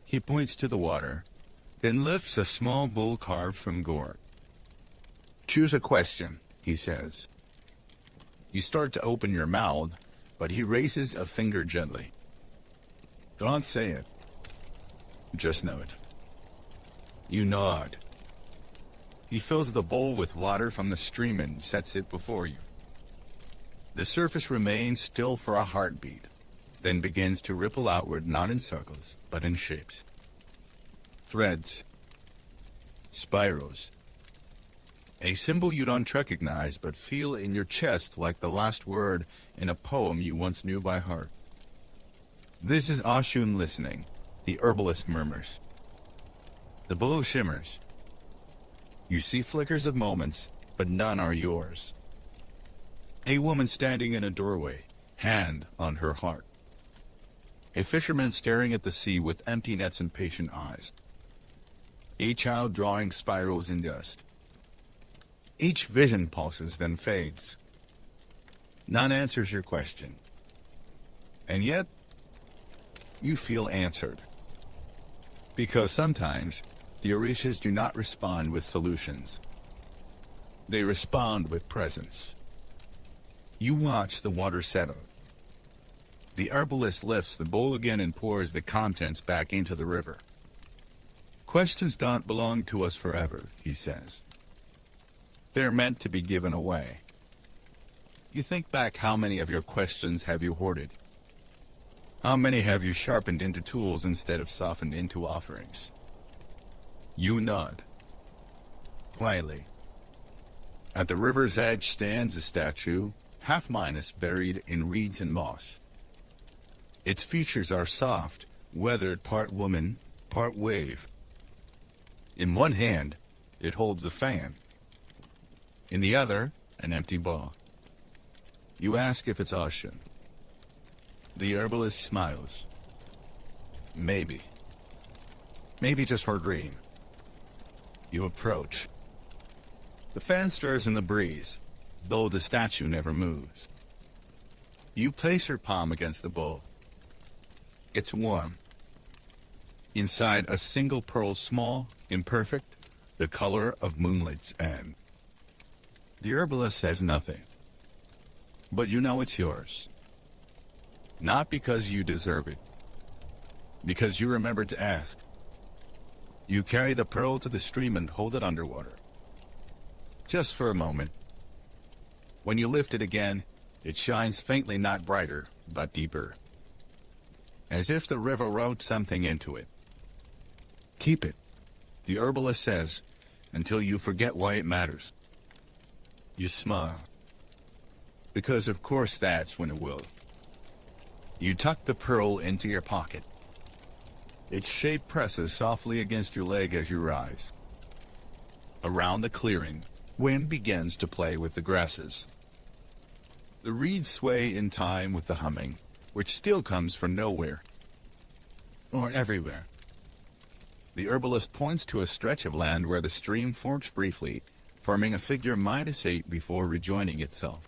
He points to the water, then lifts a small bowl carved from gourd. Choose a question, he says. You start to open your mouth, but he raises a finger gently. Don't say it. Just know it. You nod. He fills the bowl with water from the stream and sets it before you. The surface remains still for a heartbeat, then begins to ripple outward, not in circles, but in shapes. Threads. Spirals. A symbol you don't recognize, but feel in your chest like the last word in a poem you once knew by heart. This is Oshun listening, the herbalist murmurs. The bowl shimmers. You see flickers of moments, but none are yours. A woman standing in a doorway, hand on her heart. A fisherman staring at the sea with empty nets and patient eyes. A child drawing spirals in dust. Each vision pulses, then fades. None answers your question. And yet, you feel answered. Because sometimes, the Orishas do not respond with solutions. They respond with presence. You watch the water settle. The herbalist lifts the bowl again and pours the contents back into the river. Questions don't belong to us forever, he says. They're meant to be given away. You think back, how many of your questions have you hoarded? How many have you sharpened into tools instead of softened into offerings? You nod. Quietly. At the river's edge stands a statue, half minus, buried in reeds and moss. Its features are soft, weathered, part woman, part wave. In one hand, it holds a fan. In the other, an empty ball. You ask if it's Oshun. The herbalist smiles. Maybe. Maybe just for a dream. You approach. The fan stirs in the breeze, though the statue never moves. You place her palm against the bowl. It's warm. Inside, a single pearl, small, imperfect, the color of moonlight's end. The herbalist says nothing. But you know it's yours. Not because you deserve it. Because you remembered to ask. You carry the pearl to the stream and hold it underwater. Just for a moment. When you lift it again, it shines faintly, not brighter, but deeper. As if the river wrote something into it. Keep it, the herbalist says, until you forget why it matters. You smile. Because of course that's when it will. You tuck the pearl into your pocket. Its shape presses softly against your leg as you rise. Around the clearing, wind begins to play with the grasses. The reeds sway in time with the humming, which still comes from nowhere. Or everywhere. The herbalist points to a stretch of land where the stream forks briefly, forming a figure -8 before rejoining itself.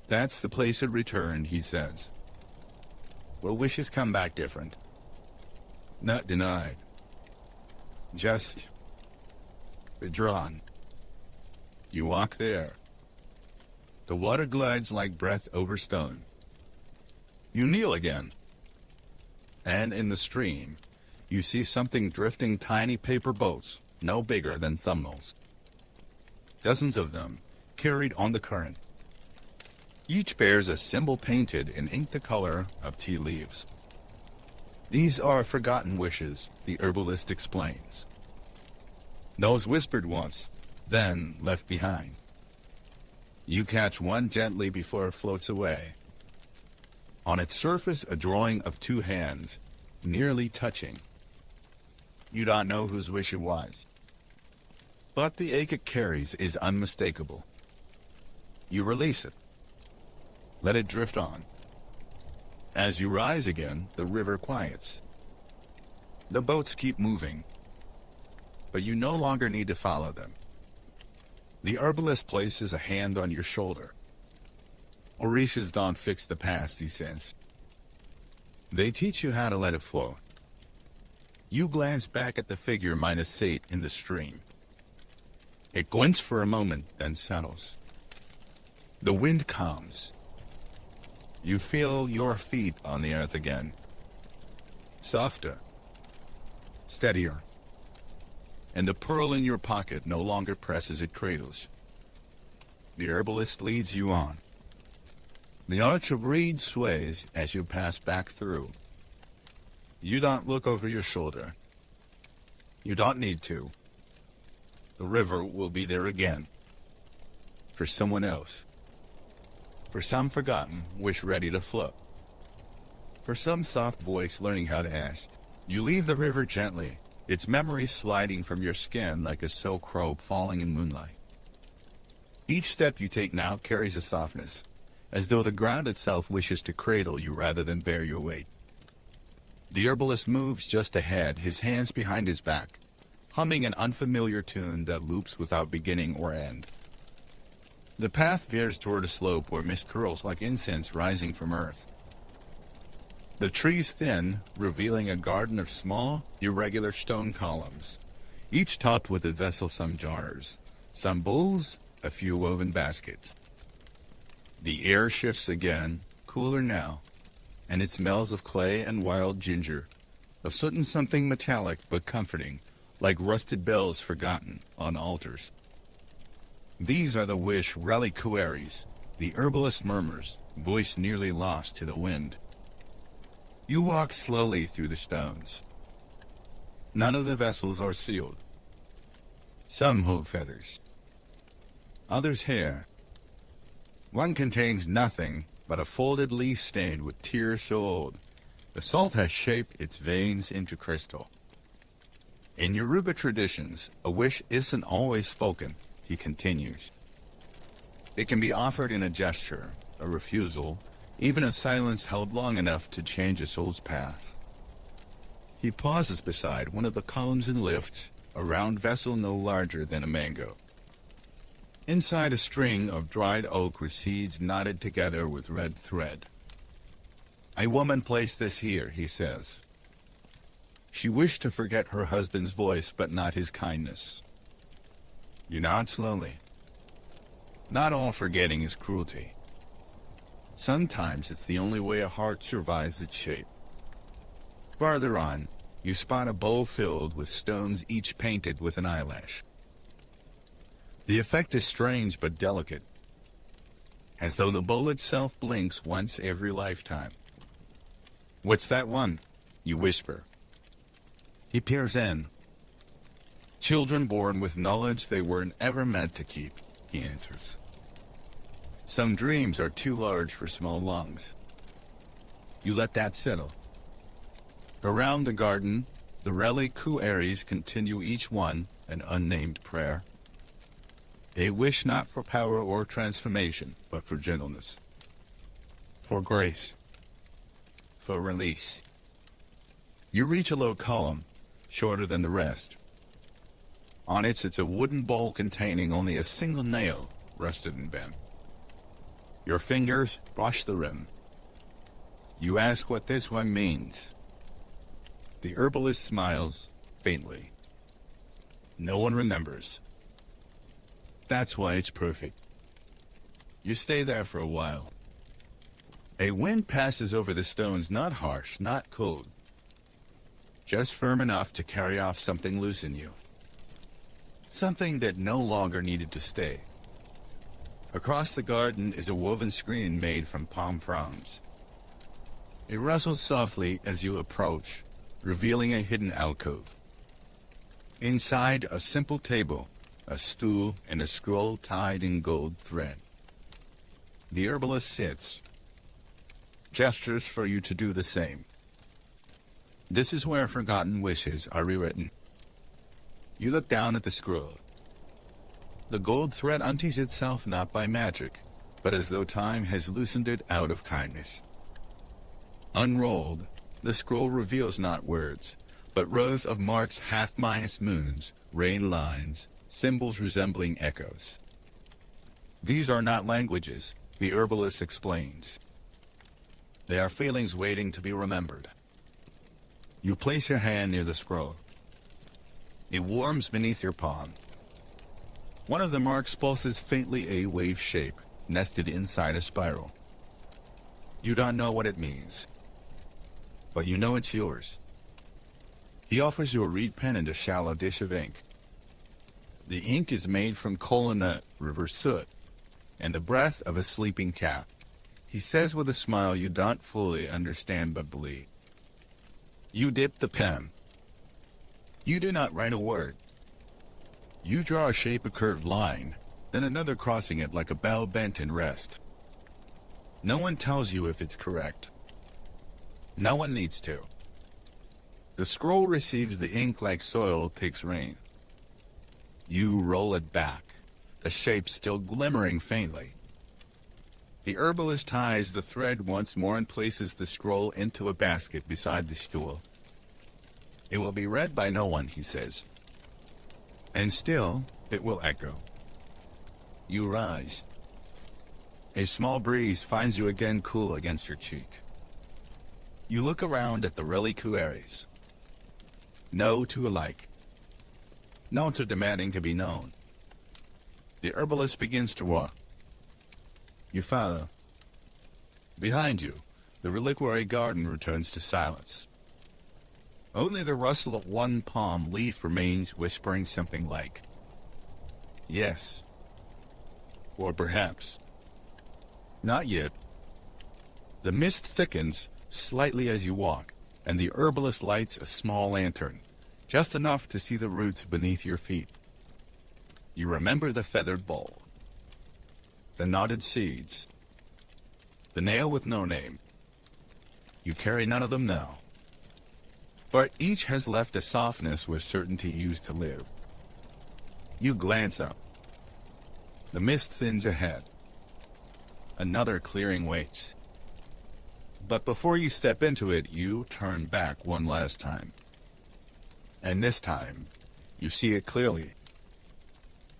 That's the place of return, he says. Where wishes come back different. Not denied. Just withdrawn. You walk there. The water glides like breath over stone. You kneel again. And in the stream, you see something drifting, tiny paper boats, no bigger than thumbnails. Dozens of them, carried on the current. Each bears a symbol painted in ink the color of tea leaves. These are forgotten wishes, the herbalist explains. Those whispered once, then left behind. You catch one gently before it floats away. On its surface, a drawing of two hands, nearly touching. You don't know whose wish it was. But the ache it carries is unmistakable. You release it. Let it drift on. As you rise again, the river quiets. The boats keep moving, but you no longer need to follow them. The herbalist places a hand on your shoulder. Orishas don't fix the past, he says. They teach you how to let it flow. You glance back at the figure -8 in the stream. It glints for a moment, then settles. The wind calms. You feel your feet on the earth again. Softer. Steadier. And the pearl in your pocket no longer presses at cradles. The herbalist leads you on. The arch of reeds sways as you pass back through. You don't look over your shoulder. You don't need to. The river will be there again. For someone else. For some forgotten wish ready to flow. For some soft voice learning how to ask. You leave the river gently, its memory sliding from your skin like a silk robe falling in moonlight. Each step you take now carries a softness, as though the ground itself wishes to cradle you rather than bear your weight. The herbalist moves just ahead, his hands behind his back, humming an unfamiliar tune that loops without beginning or end. The path veers toward a slope where mist curls like incense rising from earth. The trees thin, revealing a garden of small, irregular stone columns, each topped with a vessel, some jars, some bowls, a few woven baskets. The air shifts again, cooler now, and it smells of clay and wild ginger, of soot and something metallic but comforting, like rusted bells forgotten on altars. These are the wish reliquaries, the herbalist murmurs, voice nearly lost to the wind. You walk slowly through the stones. None of the vessels are sealed. Some hold feathers. Others hair. One contains nothing but a folded leaf stained with tears so old, the salt has shaped its veins into crystal. In Yoruba traditions, a wish isn't always spoken, he continues. It can be offered in a gesture, a refusal, even a silence held long enough to change a soul's path. He pauses beside one of the columns and lifts a round vessel no larger than a mango. Inside a string of dried oak with seeds knotted together with red thread. A woman placed this here, he says. She wished to forget her husband's voice, but not his kindness. You nod slowly. Not all forgetting is cruelty. Sometimes it's the only way a heart survives its shape. Farther on, you spot a bowl filled with stones each painted with an eyelash. The effect is strange but delicate, as though the bowl itself blinks once every lifetime. What's that one? You whisper. He peers in. Children born with knowledge they weren't ever meant to keep, he answers. Some dreams are too large for small lungs. You let that settle. Around the garden, the reliquaries continue each one an unnamed prayer. They wish not for power or transformation, but for gentleness, for grace, for release. You reach a low column, shorter than the rest. On it sits a wooden bowl containing only a single nail, rusted and bent. Your fingers brush the rim. You ask what this one means. The herbalist smiles faintly. No one remembers. That's why it's perfect. You stay there for a while. A wind passes over the stones, not harsh, not cold. Just firm enough to carry off something loose in you. Something that no longer needed to stay. Across the garden is a woven screen made from palm fronds. It rustles softly as you approach, revealing a hidden alcove. Inside, a simple table, a stool, and a scroll tied in gold thread. The herbalist sits. gestures for you to do the same. This is where forgotten wishes are rewritten. You look down at the scroll. The gold thread unties itself not by magic, but as though time has loosened it out of kindness. Unrolled, the scroll reveals not words, but rows of marks half-minus moons, rain lines, symbols resembling echoes. These are not languages, the herbalist explains. They are feelings waiting to be remembered. You place your hand near the scroll. It warms beneath your palm. One of the marks pulses faintly, a wave shape, nested inside a spiral. You don't know what it means, but you know it's yours. He offers you a reed pen and a shallow dish of ink. The ink is made from kola nut, river soot, and the breath of a sleeping cat. He says with a smile you don't fully understand but believe. You dip the pen. You do not write a word. You draw a shape, a curved line, then another crossing it like a bow bent in rest. No one tells you if it's correct. No one needs to. The scroll receives the ink like soil takes rain. You roll it back, the shape still glimmering faintly. The herbalist ties the thread once more and places the scroll into a basket beside the stool. It will be read by no one, he says. And still, it will echo. You rise. A small breeze finds you again, cool against your cheek. You look around at the reliquaries. No two alike. No two demanding to be known. The herbalist begins to walk. You follow. Behind you, the reliquary garden returns to silence. Only the rustle of one palm leaf remains, whispering something like, yes. Or perhaps, not yet. The mist thickens slightly as you walk, and the herbalist lights a small lantern, just enough to see the roots beneath your feet. You remember the feathered bowl, the knotted seeds, the nail with no name. You carry none of them now, but each has left a softness with certainty used to live. You glance up. The mist thins ahead. Another clearing waits. But before you step into it, you turn back one last time. And this time, you see it clearly.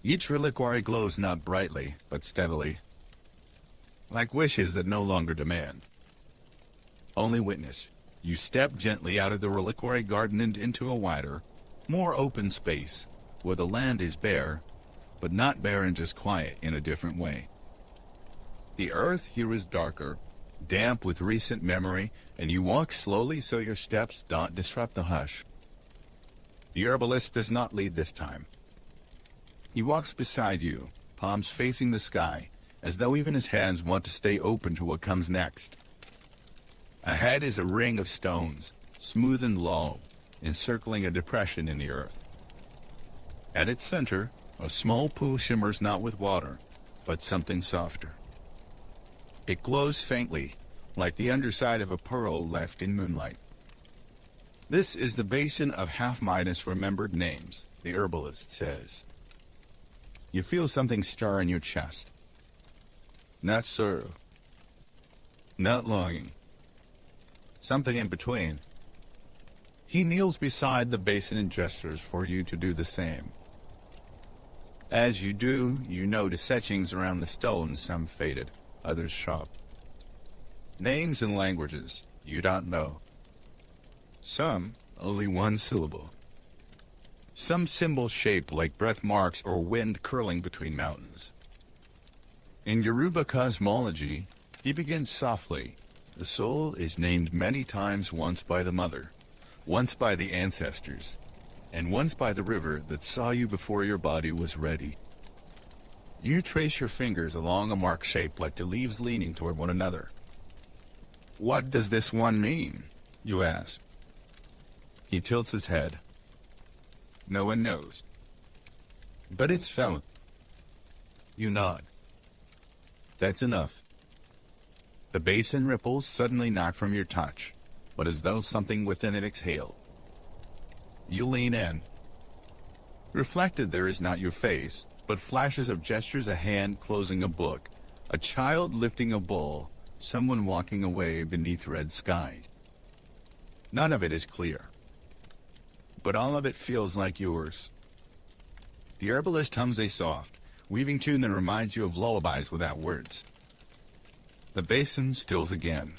Each reliquary glows not brightly, but steadily, like wishes that no longer demand. Only witness. You step gently out of the reliquary garden and into a wider, more open space, where the land is bare, but not barren, just quiet in a different way. The earth here is darker, damp with recent memory, and you walk slowly so your steps don't disrupt the hush. The herbalist does not lead this time. He walks beside you, palms facing the sky, as though even his hands want to stay open to what comes next. Ahead is a ring of stones, smooth and low, encircling a depression in the earth. At its center, a small pool shimmers not with water, but something softer. It glows faintly, like the underside of a pearl left in moonlight. This is the basin of half-minus remembered names, the herbalist says. You feel something stir in your chest. Not sorrow. Not longing. Something in between. He kneels beside the basin and gestures for you to do the same. As you do, you notice etchings around the stones, some faded, others sharp. Names and languages you don't know. Some only one syllable. Some symbols shaped like breath marks or wind curling between mountains. In Yoruba cosmology, he begins softly. The soul is named many times, once by the mother, once by the ancestors, and once by the river that saw you before your body was ready. You trace your fingers along a mark shaped like the leaves leaning toward one another. What does this one mean? You ask. He tilts his head. No one knows. But it's felt. You nod. That's enough. The basin ripples suddenly not from your touch, but as though something within it exhaled. You lean in. Reflected there is not your face, but flashes of gestures, a hand closing a book, a child lifting a bowl, someone walking away beneath red skies. None of it is clear, but all of it feels like yours. The herbalist hums a soft, weaving tune that reminds you of lullabies without words. The basin stills again.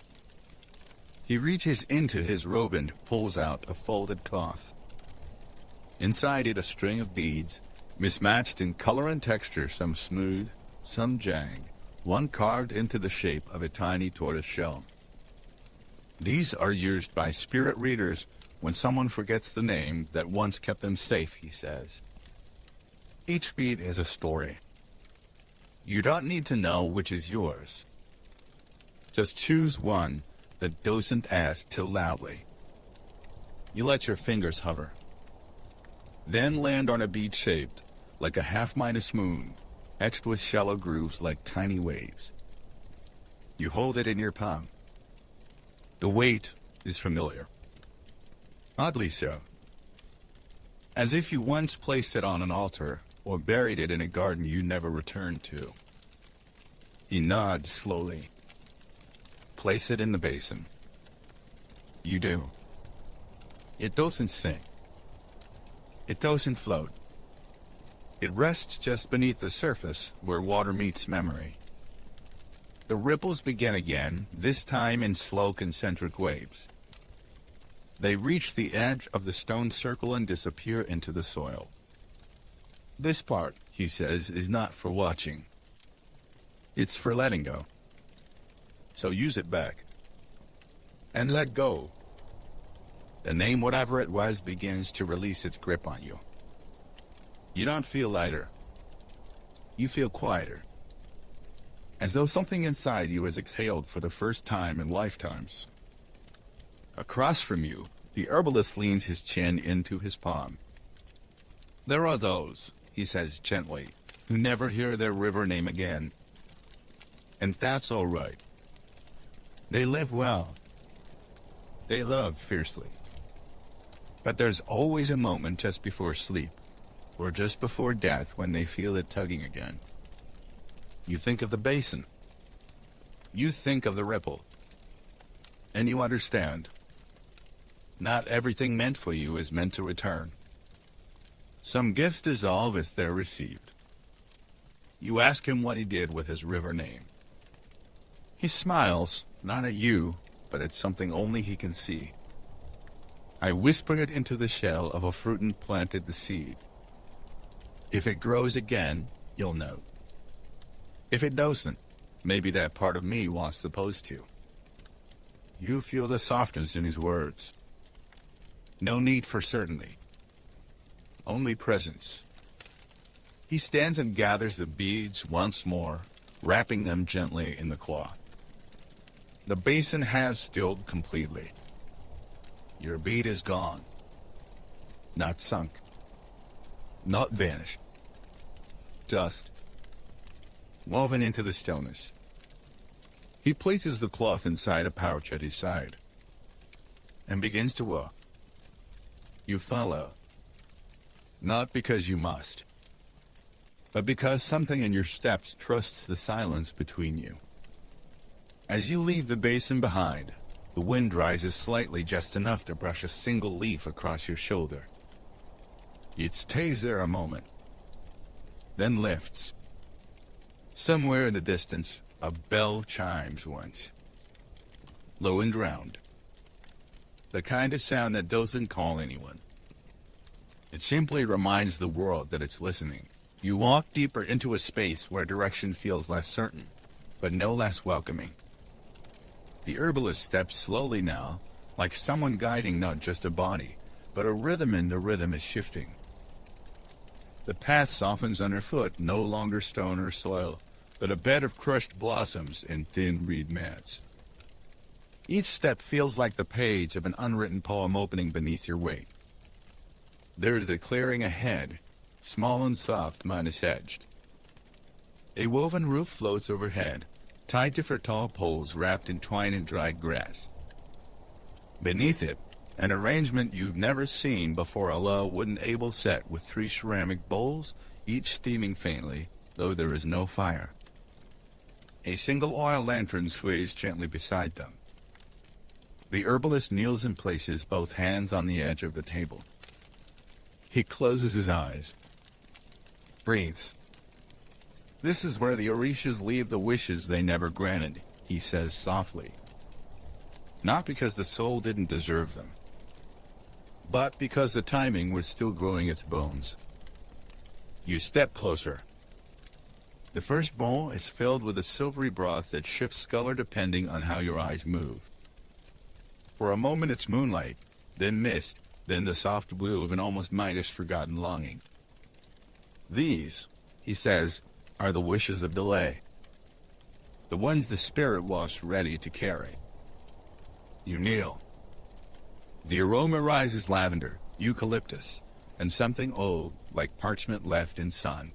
He reaches into his robe and pulls out a folded cloth. Inside it a string of beads, mismatched in color and texture, some smooth, some jagged, one carved into the shape of a tiny tortoise shell. These are used by spirit readers when someone forgets the name that once kept them safe, he says. Each bead is a story. You don't need to know which is yours. Just choose one that doesn't ask too loudly. You let your fingers hover, then land on a bead shaped like a half-minus moon, etched with shallow grooves like tiny waves. You hold it in your palm. The weight is familiar. Oddly so. As if you once placed it on an altar or buried it in a garden you never returned to. He nods slowly. Place it in the basin. You do. It doesn't sink. It doesn't float. It rests just beneath the surface where water meets memory. The ripples begin again, this time in slow concentric waves. They reach the edge of the stone circle and disappear into the soil. This part, he says, is not for watching. It's for letting go. So use it back. And let go. The name, whatever it was, begins to release its grip on you. You don't feel lighter. You feel quieter. As though something inside you has exhaled for the first time in lifetimes. Across from you, the herbalist leans his chin into his palm. There are those, he says gently, who never hear their river name again. And that's all right. They live well. They love fiercely. But there's always a moment just before sleep, or just before death, when they feel it tugging again. You think of the basin. You think of the ripple. And you understand. Not everything meant for you is meant to return. Some gifts dissolve as they're received. You ask him what he did with his river name. He smiles, not at you, but at something only he can see. I whispered it into the shell of a fruit and planted the seed. If it grows again, you'll know. If it doesn't, maybe that part of me was supposed to. You feel the softness in his words. No need for certainty. Only presence. He stands and gathers the beads once more, wrapping them gently in the cloth. The basin has stilled completely. Your bead is gone. Not sunk. Not vanished. Just woven into the stillness. He places the cloth inside a pouch at his side and begins to walk. You follow. Not because you must, but because something in your steps trusts the silence between you. As you leave the basin behind, the wind rises slightly, just enough to brush a single leaf across your shoulder. It stays there a moment, then lifts. Somewhere in the distance, a bell chimes once. Low and round. The kind of sound that doesn't call anyone. It simply reminds the world that it's listening. You walk deeper into a space where direction feels less certain, but no less welcoming. The herbalist steps slowly now, like someone guiding not just a body, but a rhythm, and the rhythm is shifting. The path softens underfoot, no longer stone or soil, but a bed of crushed blossoms and thin reed mats. Each step feels like the page of an unwritten poem opening beneath your weight. There is a clearing ahead, small and soft, mine is hedged. A woven roof floats overhead, tied to 4 tall poles wrapped in twine and dried grass. Beneath it, an arrangement you've never seen before, a low wooden able set with 3 ceramic bowls, each steaming faintly, though there is no fire. A single oil lantern sways gently beside them. The herbalist kneels and places both hands on the edge of the table. He closes his eyes. Breathes. This is where the Orishas leave the wishes they never granted, he says softly. Not because the soul didn't deserve them, but because the timing was still growing its bones. You step closer. The first bowl is filled with a silvery broth that shifts color depending on how your eyes move. For a moment it's moonlight, then mist, then the soft blue of an almost Midas forgotten longing. These, he says, are the wishes of delay. The ones the spirit was ready to carry. You kneel. The aroma rises: lavender, eucalyptus, and something old, like parchment left in sun.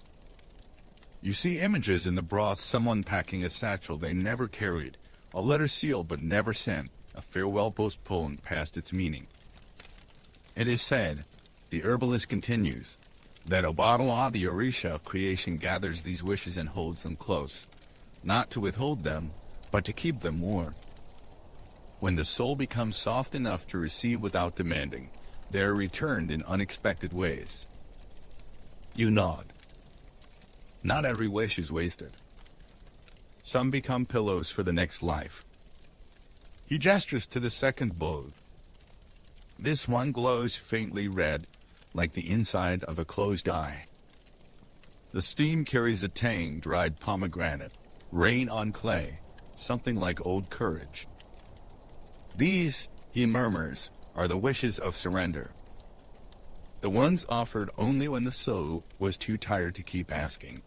You see images in the broth: someone packing a satchel they never carried, a letter sealed but never sent, a farewell postponed past its meaning. It is said, the herbalist continues, that Obatala, the Orisha creation, gathers these wishes and holds them close, not to withhold them, but to keep them warm. When the soul becomes soft enough to receive without demanding, they are returned in unexpected ways. You nod. Not every wish is wasted. Some become pillows for the next life. He gestures to the second bowl. This one glows faintly red, like the inside of a closed eye. The steam carries a tang: dried pomegranate, rain on clay, something like old courage. These, he murmurs, are the wishes of surrender. The ones offered only when the soul was too tired to keep asking.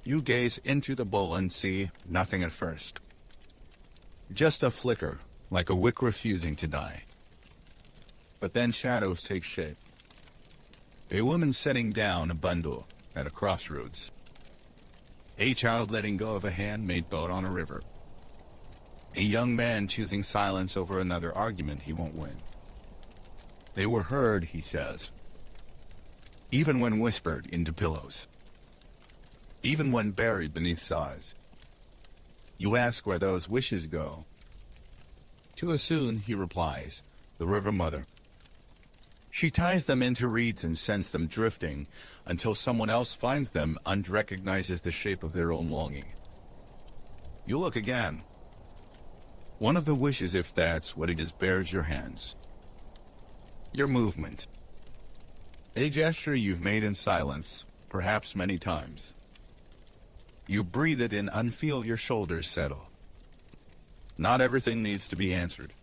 You gaze into the bowl and see nothing at first. Just a flicker, like a wick refusing to die. But then shadows take shape. A woman setting down a bundle at a crossroads. A child letting go of a handmade boat on a river. A young man choosing silence over another argument he won't win. They were heard, he says, even when whispered into pillows, even when buried beneath sighs. You ask where those wishes go. To a soon, he replies, the river mother. She ties them into reeds and sends them drifting until someone else finds them and recognizes the shape of their own longing. You look again. One of the wishes, if that's what it is, bears your hands. Your movement. A gesture you've made in silence, perhaps many times. You breathe it in and feel your shoulders settle. Not everything needs to be answered.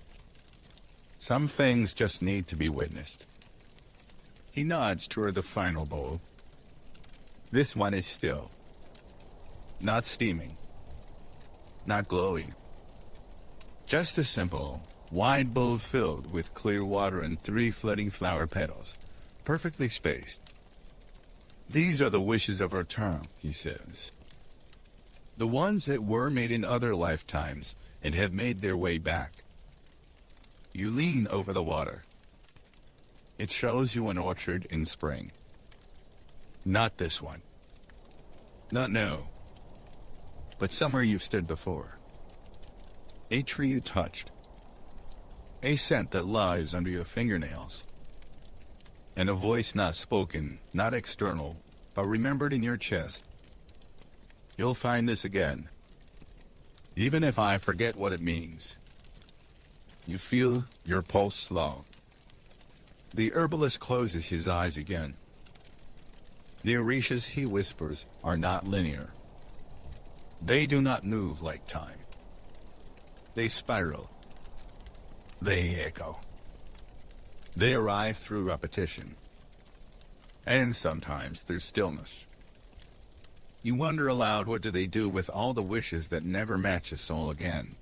Some things just need to be witnessed. He nods toward the final bowl. This one is still. Not steaming. Not glowing. Just a simple, wide bowl filled with clear water and 3 floating flower petals, perfectly spaced. These are the wishes of our term, he says. The ones that were made in other lifetimes and have made their way back. You lean over the water. It shows you an orchard in spring. Not this one. Not no. But somewhere you've stood before. A tree you touched. A scent that lies under your fingernails. And a voice not spoken, not external, but remembered in your chest. You'll find this again. Even if I forget what it means. You feel your pulse slow. The herbalist closes his eyes again. The Orishas, he whispers, are not linear. They do not move like time. They spiral. They echo. They arrive through repetition. And sometimes through stillness. You wonder aloud, what do they do with all the wishes that never match a soul again?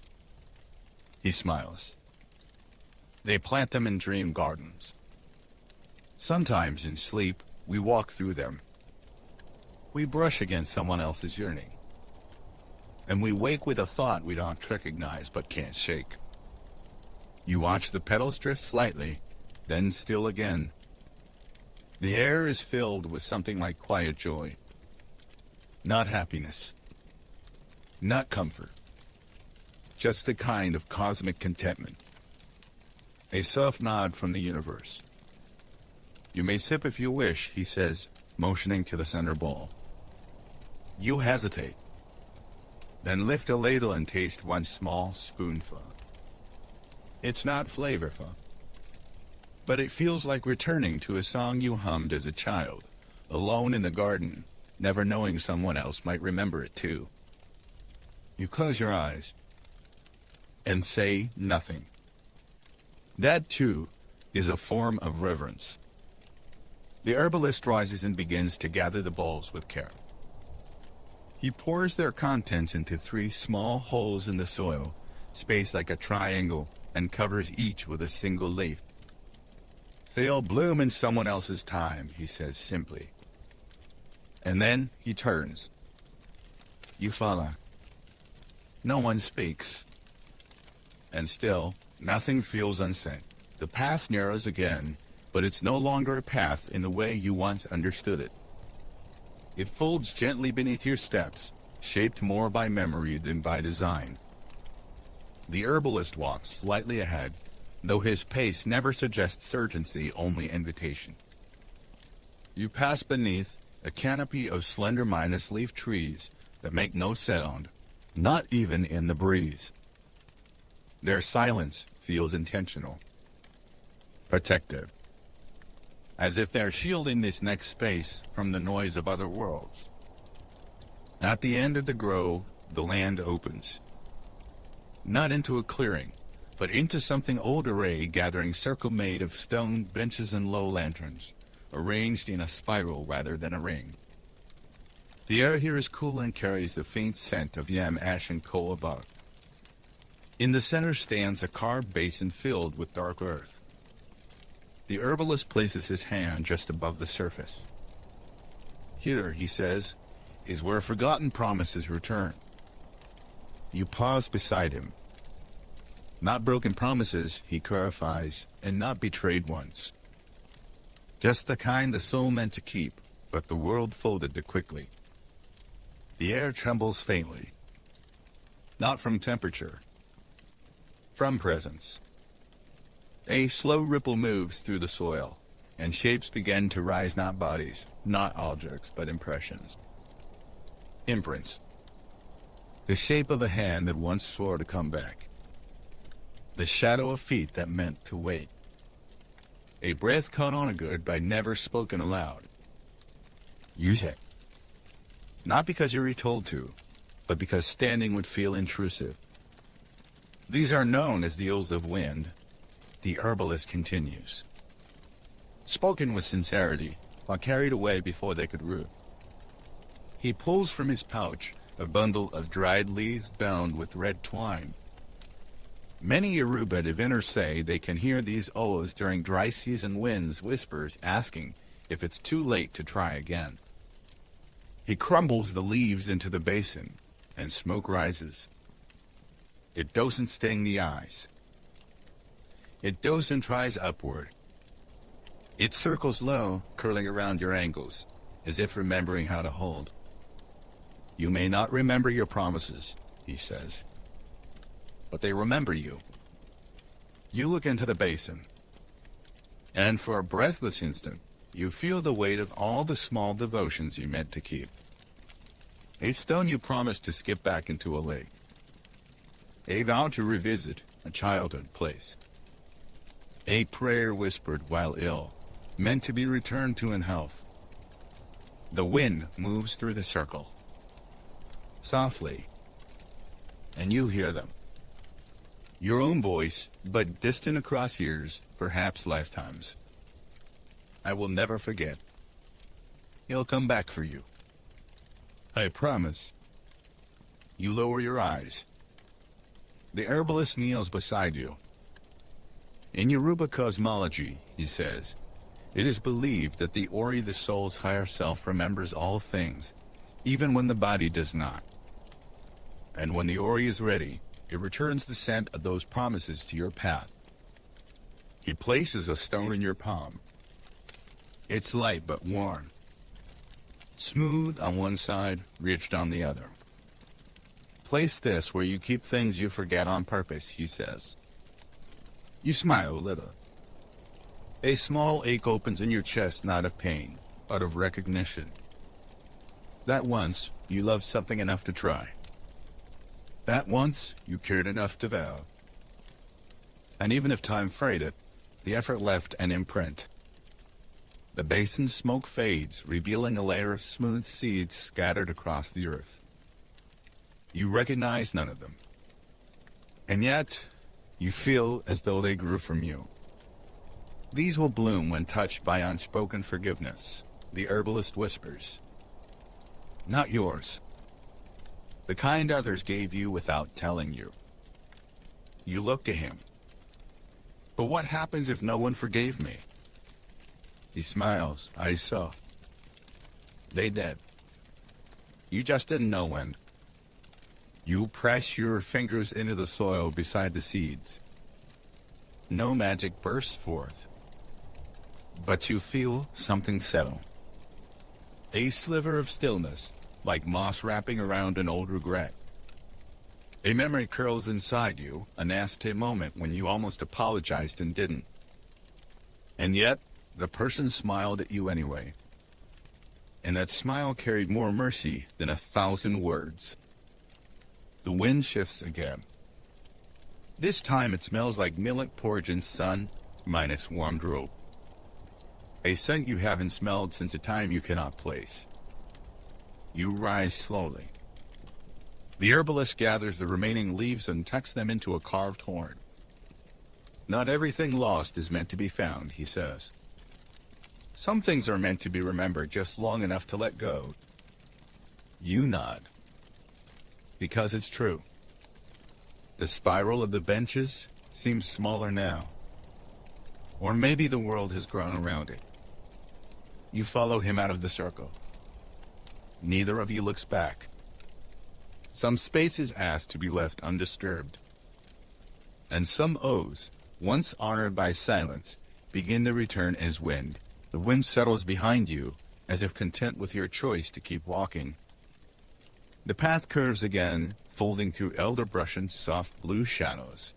He smiles. They plant them in dream gardens. Sometimes in sleep, we walk through them. We brush against someone else's yearning. and we wake with a thought we don't recognize but can't shake. You watch the petals drift slightly, then still again. The air is filled with something like quiet joy. Not happiness. Not comfort. Just a kind of cosmic contentment. A soft nod from the universe. You may sip if you wish, he says, motioning to the center bowl. You hesitate. Then lift a ladle and taste one small spoonful. It's not flavorful, but it feels like returning to a song you hummed as a child, alone in the garden, never knowing someone else might remember it too. You close your eyes and say nothing. That, too, is a form of reverence. The herbalist rises and begins to gather the bowls with care. He pours their contents into 3 small holes in the soil, spaced like a triangle, and covers each with a single leaf. They'll bloom in someone else's time, he says simply. And then he turns. You follow. No one speaks. And still, nothing feels unsaid. The path narrows again, but it's no longer a path in the way you once understood it. It folds gently beneath your steps, shaped more by memory than by design. The herbalist walks slightly ahead, though his pace never suggests urgency, only invitation. You pass beneath a canopy of slender minus-leaf trees that make no sound, not even in the breeze. Their silence feels intentional, protective, as if they're shielding this next space from the noise of other worlds. At the end of the grove, the land opens. Not into a clearing, but into something old array gathering circle made of stone benches and low lanterns, arranged in a spiral rather than a ring. The air here is cool and carries the faint scent of yam ash and coal above. In the center stands a carved basin filled with dark earth. The herbalist places his hand just above the surface. Here, he says, is where forgotten promises return. You pause beside him. Not broken promises, he clarifies, and not betrayed ones. Just the kind the soul meant to keep, but the world folded too quickly. The air trembles faintly. Not from temperature. From presence. A slow ripple moves through the soil, and shapes begin to rise, not bodies, not objects, but impressions. Imprints. The shape of a hand that once swore to come back. The shadow of feet that meant to wait. A breath caught on a goodbye never spoken aloud. Use it. Not because you were told to, but because standing would feel intrusive. These are known as the ills of wind. The herbalist continues. Spoken with sincerity, while carried away before they could root. He pulls from his pouch a bundle of dried leaves bound with red twine. Many Yoruba diviners say they can hear these oaths during dry season winds whispers asking if it's too late to try again. He crumbles the leaves into the basin, and smoke rises. It doesn't sting the eyes. It doesn't rise upward. It circles low, curling around your ankles, as if remembering how to hold. You may not remember your promises, he says, but they remember you. You look into the basin, and for a breathless instant, you feel the weight of all the small devotions you meant to keep. A stone you promised to skip back into a lake. A vow to revisit a childhood place. A prayer whispered while ill, meant to be returned to in health. The wind moves through the circle, softly, and you hear them. Your own voice, but distant across years, perhaps lifetimes. I will never forget. He'll come back for you. I promise. You lower your eyes. The herbalist kneels beside you. In Yoruba cosmology, he says, it is believed that the Ori, the soul's higher self, remembers all things, even when the body does not. And when the Ori is ready, it returns the scent of those promises to your path. He places a stone in your palm. It's light but warm. Smooth on one side, ridged on the other. Place this where you keep things you forget on purpose, he says. You smile a little. A small ache opens in your chest, not of pain, but of recognition. That once, you loved something enough to try. That once, you cared enough to vow. And even if time frayed it, the effort left an imprint. The basin's smoke fades, revealing a layer of smooth seeds scattered across the earth. You recognize none of them. And yet, you feel as though they grew from you. These will bloom when touched by unspoken forgiveness, the herbalist whispers. Not yours. The kind others gave you without telling you. You look to him. But what happens if no one forgave me? He smiles, eyes soft. They did. You just didn't know when. You press your fingers into the soil beside the seeds. No magic bursts forth. But you feel something settle. A sliver of stillness, like moss wrapping around an old regret. A memory curls inside you, a nasty moment when you almost apologized and didn't. And yet, the person smiled at you anyway. And that smile carried more mercy than 1,000 words. The wind shifts again. This time it smells like millet porridge and sun, minus warmed rope. A scent you haven't smelled since a time you cannot place. You rise slowly. The herbalist gathers the remaining leaves and tucks them into a carved horn. Not everything lost is meant to be found, he says. Some things are meant to be remembered just long enough to let go. You nod. Because it's true. The spiral of the benches seems smaller now. Or maybe the world has grown around it. You follow him out of the circle. Neither of you looks back. Some spaces ask to be left undisturbed. And some oaths, once honored by silence, begin to return as wind. The wind settles behind you, as if content with your choice to keep walking. The path curves again, folding through elderbrush and soft blue shadows.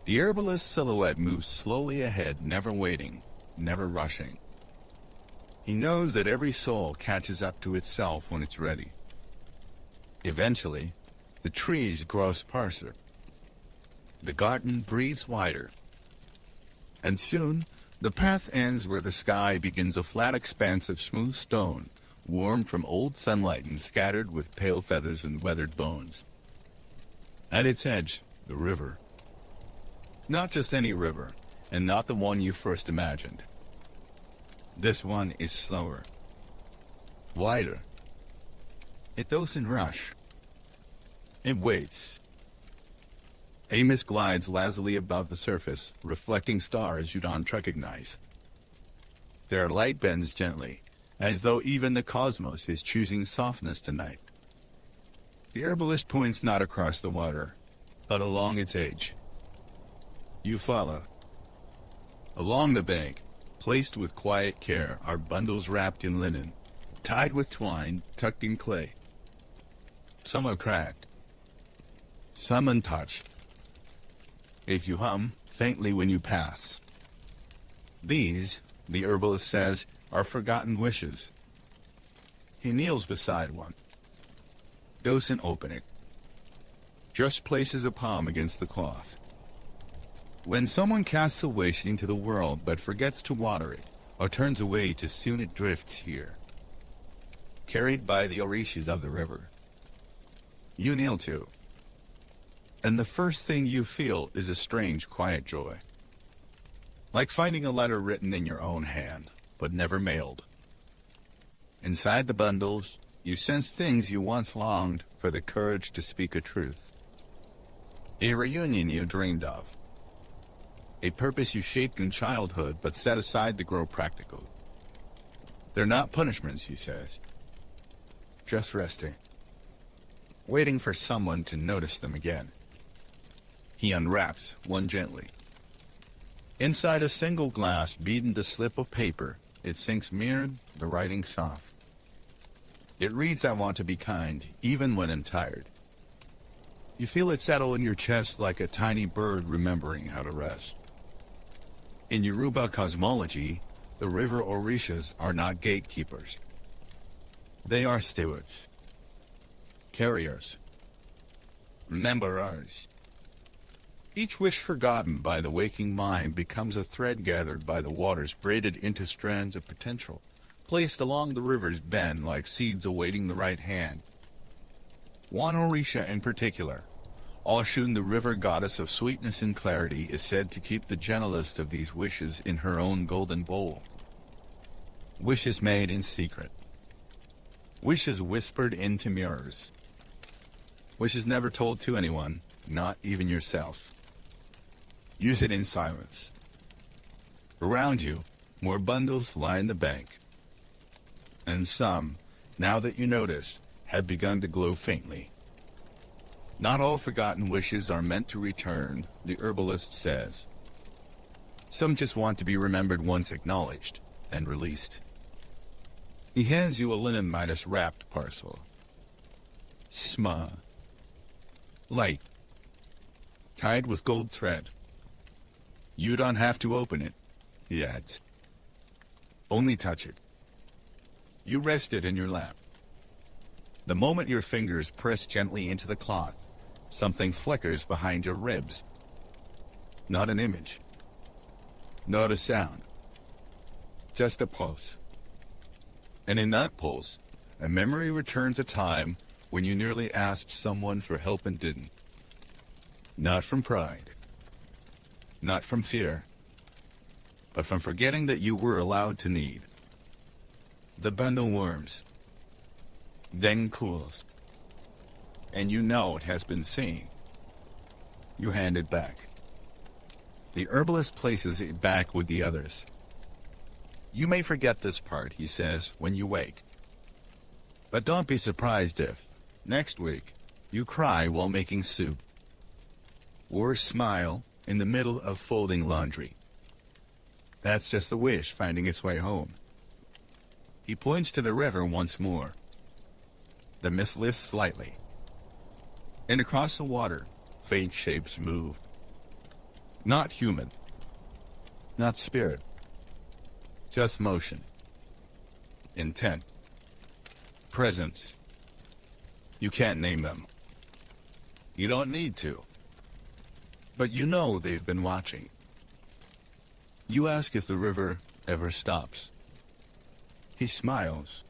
The herbalist's silhouette moves slowly ahead, never waiting, never rushing. He knows that every soul catches up to itself when it's ready. Eventually, the trees grow sparser. The garden breathes wider. And soon, the path ends where the sky begins a flat expanse of smooth stone, warm from old sunlight and scattered with pale feathers and weathered bones. At its edge, the river. Not just any river, and not the one you first imagined. This one is slower, wider. It doesn't rush. It waits. A mist glides lazily above the surface, reflecting stars you don't recognize. Their light bends gently, as though even the cosmos is choosing softness tonight. The herbalist points not across the water, but along its edge. You follow. Along the bank, placed with quiet care, are bundles wrapped in linen, tied with twine, tucked in clay. Some are cracked, some untouched. If you hum faintly when you pass. These, the herbalist says, are forgotten wishes. He kneels beside one. Doesn't open it. Just places a palm against the cloth. When someone casts a wish into the world but forgets to water it, or turns away too soon, it drifts here, carried by the Orishas of the river. You kneel too. And the first thing you feel is a strange, quiet joy. Like finding a letter written in your own hand, but never mailed. Inside the bundles, you sense things you once longed for, the courage to speak a truth. A reunion you dreamed of. A purpose you shaped in childhood but set aside to grow practical. They're not punishments, he says. Just resting. waiting for someone to notice them again. He unwraps one gently. Inside a single glass beaten slip of paper, it sinks mirrored, the writing soft. It reads, "I want to be kind, even when I'm tired." You feel it settle in your chest like a tiny bird remembering how to rest. In Yoruba cosmology, the river Orishas are not gatekeepers. They are stewards, carriers, rememberers. Each wish forgotten by the waking mind becomes a thread gathered by the waters, braided into strands of potential, placed along the river's bend like seeds awaiting the right hand. One Orisha in particular, Oshun, the river goddess of sweetness and clarity, is said to keep the gentlest of these wishes in her own golden bowl. Wishes made in secret. Wishes whispered into mirrors. Wishes never told to anyone, not even yourself. Use it in silence. Around you, more bundles line the bank. And some, now that you notice, have begun to glow faintly. Not all forgotten wishes are meant to return, the herbalist says. Some just want to be remembered once acknowledged and released. He hands you a linen Midas-wrapped parcel. Small, light, tied with gold thread. You don't have to open it, he adds. Only touch it. You rest it in your lap. The moment your fingers press gently into the cloth, something flickers behind your ribs. Not an image. Not a sound. Just a pulse. And in that pulse, a memory returns a time when you nearly asked someone for help and didn't. Not from pride. Not from fear. But from forgetting that you were allowed to need. The bundle warms. Then cools. And you know it has been seen. You hand it back. The herbalist places it back with the others. You may forget this part, he says, when you wake. But don't be surprised if, next week, you cry while making soup. Or smile in the middle of folding laundry. That's just the wish finding its way home. He points to the river once more. The mist lifts slightly. And across the water, faint shapes move. Not human. Not spirit. Just motion. Intent. Presence. You can't name them. You don't need to. But you know they've been watching. You ask if the river ever stops. He smiles.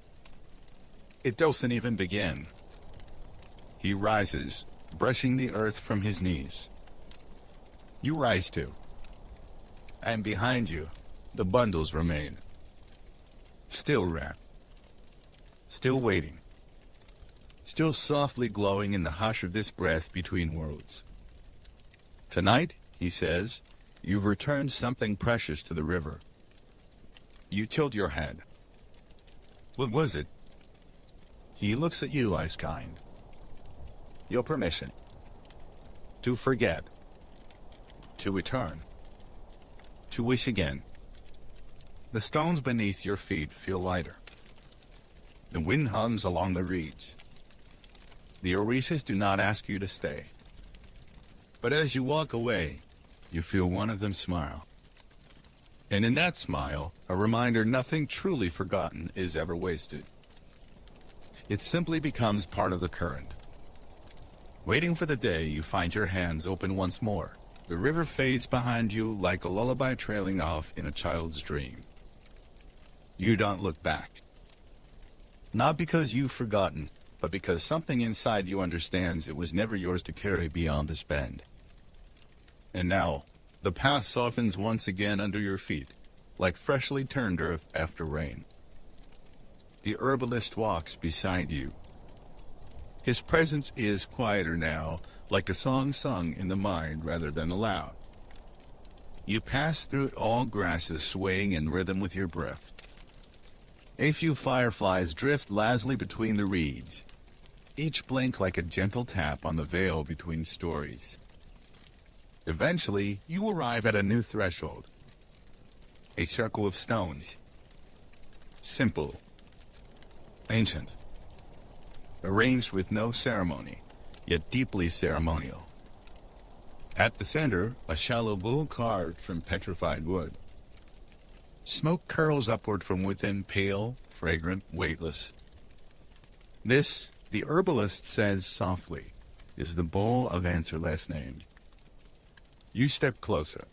It doesn't even begin. He rises, brushing the earth from his knees. You rise too. And behind you, the bundles remain. Still wrapped. Still waiting. Still softly glowing in the hush of this breath between worlds. Tonight, he says, you've returned something precious to the river. You tilt your head. What was it? He looks at you, eyes kind. Your permission. To forget. To return. To wish again. The stones beneath your feet feel lighter. The wind hums along the reeds. The Orishas do not ask you to stay. But as you walk away, you feel one of them smile. And in that smile, a reminder nothing truly forgotten is ever wasted. It simply becomes part of the current. Waiting for the day you find your hands open once more, the river fades behind you like a lullaby trailing off in a child's dream. You don't look back. Not because you've forgotten, but because something inside you understands it was never yours to carry beyond this bend. And now, the path softens once again under your feet, like freshly turned earth after rain. The herbalist walks beside you. His presence is quieter now, like a song sung in the mind rather than aloud. You pass through all grasses swaying in rhythm with your breath. A few fireflies drift lazily between the reeds. each blink like a gentle tap on the veil between stories. Eventually, you arrive at a new threshold. A circle of stones. Simple. Ancient. Arranged with no ceremony, yet deeply ceremonial. At the center, a shallow bowl carved from petrified wood. Smoke curls upward from within, pale, fragrant, weightless. This, the herbalist says softly, is the bowl of answer less named. You step closer.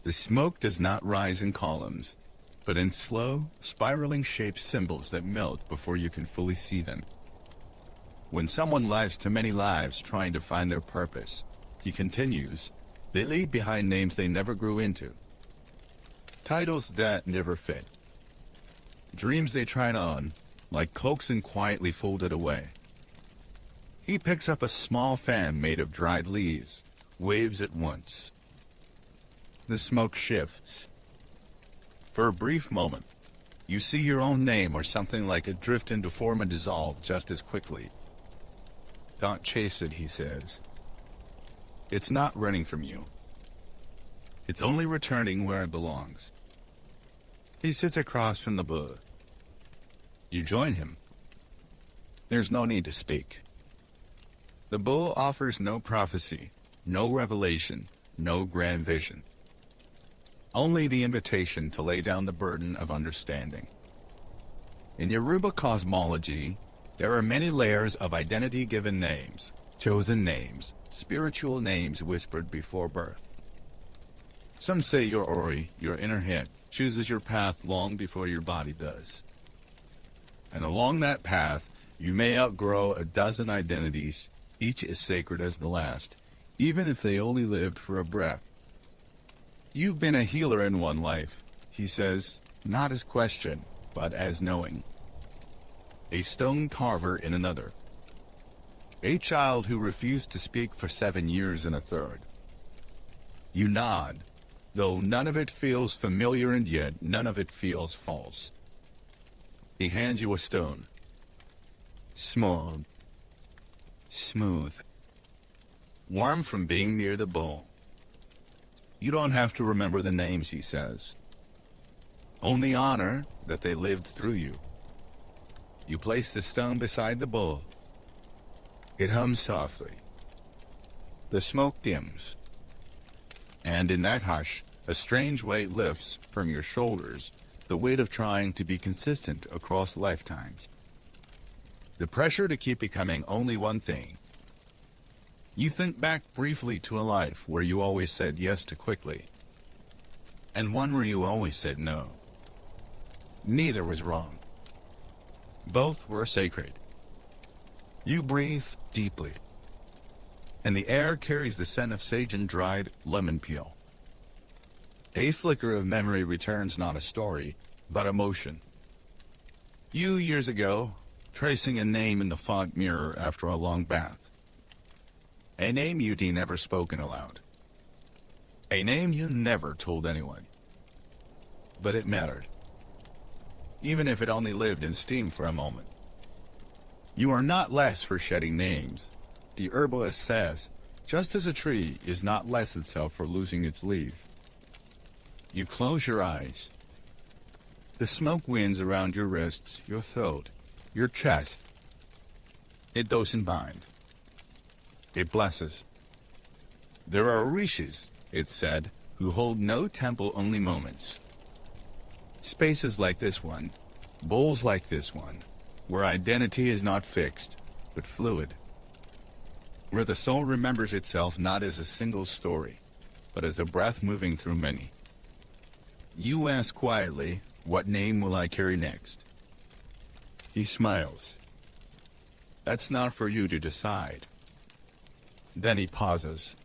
The smoke does not rise in columns, but in slow, spiraling shaped symbols that melt before you can fully see them. When someone lives too many lives trying to find their purpose, he continues, they leave behind names they never grew into. Titles that never fit. Dreams they tried on, like cloaks and quietly folded away. He picks up a small fan made of dried leaves, waves at once. The smoke shifts. For a brief moment, you see your own name or something like it drift into form and dissolve just as quickly. Don't chase it, he says. It's not running from you. It's only returning where it belongs. He sits across from the bull. You join him. There's no need to speak. The bull offers no prophecy, no revelation, no grand vision. Only the invitation to lay down the burden of understanding. In Yoruba cosmology, there are many layers of identity given names, chosen names, spiritual names whispered before birth. Some say your Ori, your inner head, chooses your path long before your body does. And along that path, you may outgrow a dozen identities, each as sacred as the last, even if they only lived for a breath. You've been a healer in one life, he says, not as question, but as knowing. A stone carver in another. A child who refused to speak for 7 years in a third. You nod, though none of it feels familiar and yet none of it feels false. He hands you a stone. Small. Smooth. Warm from being near the bowl. You don't have to remember the names, he says. Only honor that they lived through you. You place the stone beside the bowl. It hums softly. The smoke dims. And in that hush, a strange weight lifts from your shoulders, the weight of trying to be consistent across lifetimes. The pressure to keep becoming only one thing. You think back briefly to a life where you always said yes too quickly, and one where you always said no. Neither was wrong. Both were sacred. You breathe deeply, and the air carries the scent of sage and dried lemon peel. A flicker of memory returns, not a story, but emotion. You, years ago, tracing a name in the fog mirror after a long bath. A name you'd never spoken aloud. A name you never told anyone. But it mattered. Even if it only lived in steam for a moment. You are not less for shedding names. The herbalist says, just as a tree is not less itself for losing its leaf. You close your eyes. The smoke winds around your wrists, your throat, your chest. It doesn't bind. It blesses. There are Orishas, it said, who hold no temple-only moments. Spaces like this one, bowls like this one, where identity is not fixed, but fluid. Where the soul remembers itself not as a single story, but as a breath moving through many. You ask quietly, what name will I carry next? He smiles. That's not for you to decide. Then he pauses.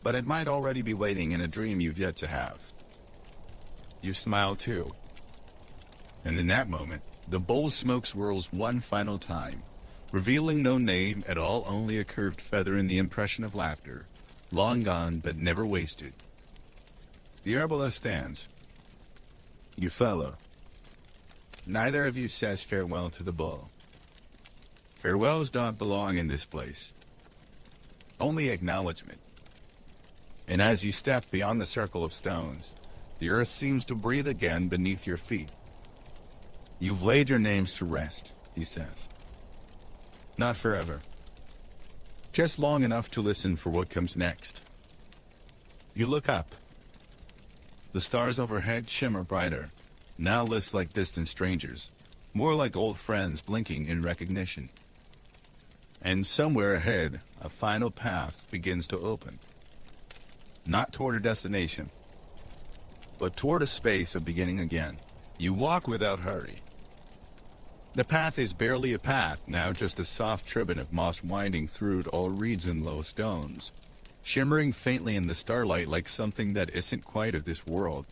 But it might already be waiting in a dream you've yet to have. You smile too. And in that moment, the bowl of smoke swirls one final time, revealing no name at all, only a curved feather in the impression of laughter, long gone but never wasted. The herbalist stands. You fellow. Neither of you says farewell to the bowl. Farewells don't belong in this place. Only acknowledgement. And as you step beyond the circle of stones, the earth seems to breathe again beneath your feet. You've laid your names to rest, he says. Not forever. Just long enough to listen for what comes next. You look up. The stars overhead shimmer brighter, now less like distant strangers, more like old friends blinking in recognition. And somewhere ahead, a final path begins to open. Not toward a destination, but toward a space of beginning again. You walk without hurry. The path is barely a path, now just a soft trivet of moss winding through all reeds and low stones, shimmering faintly in the starlight like something that isn't quite of this world.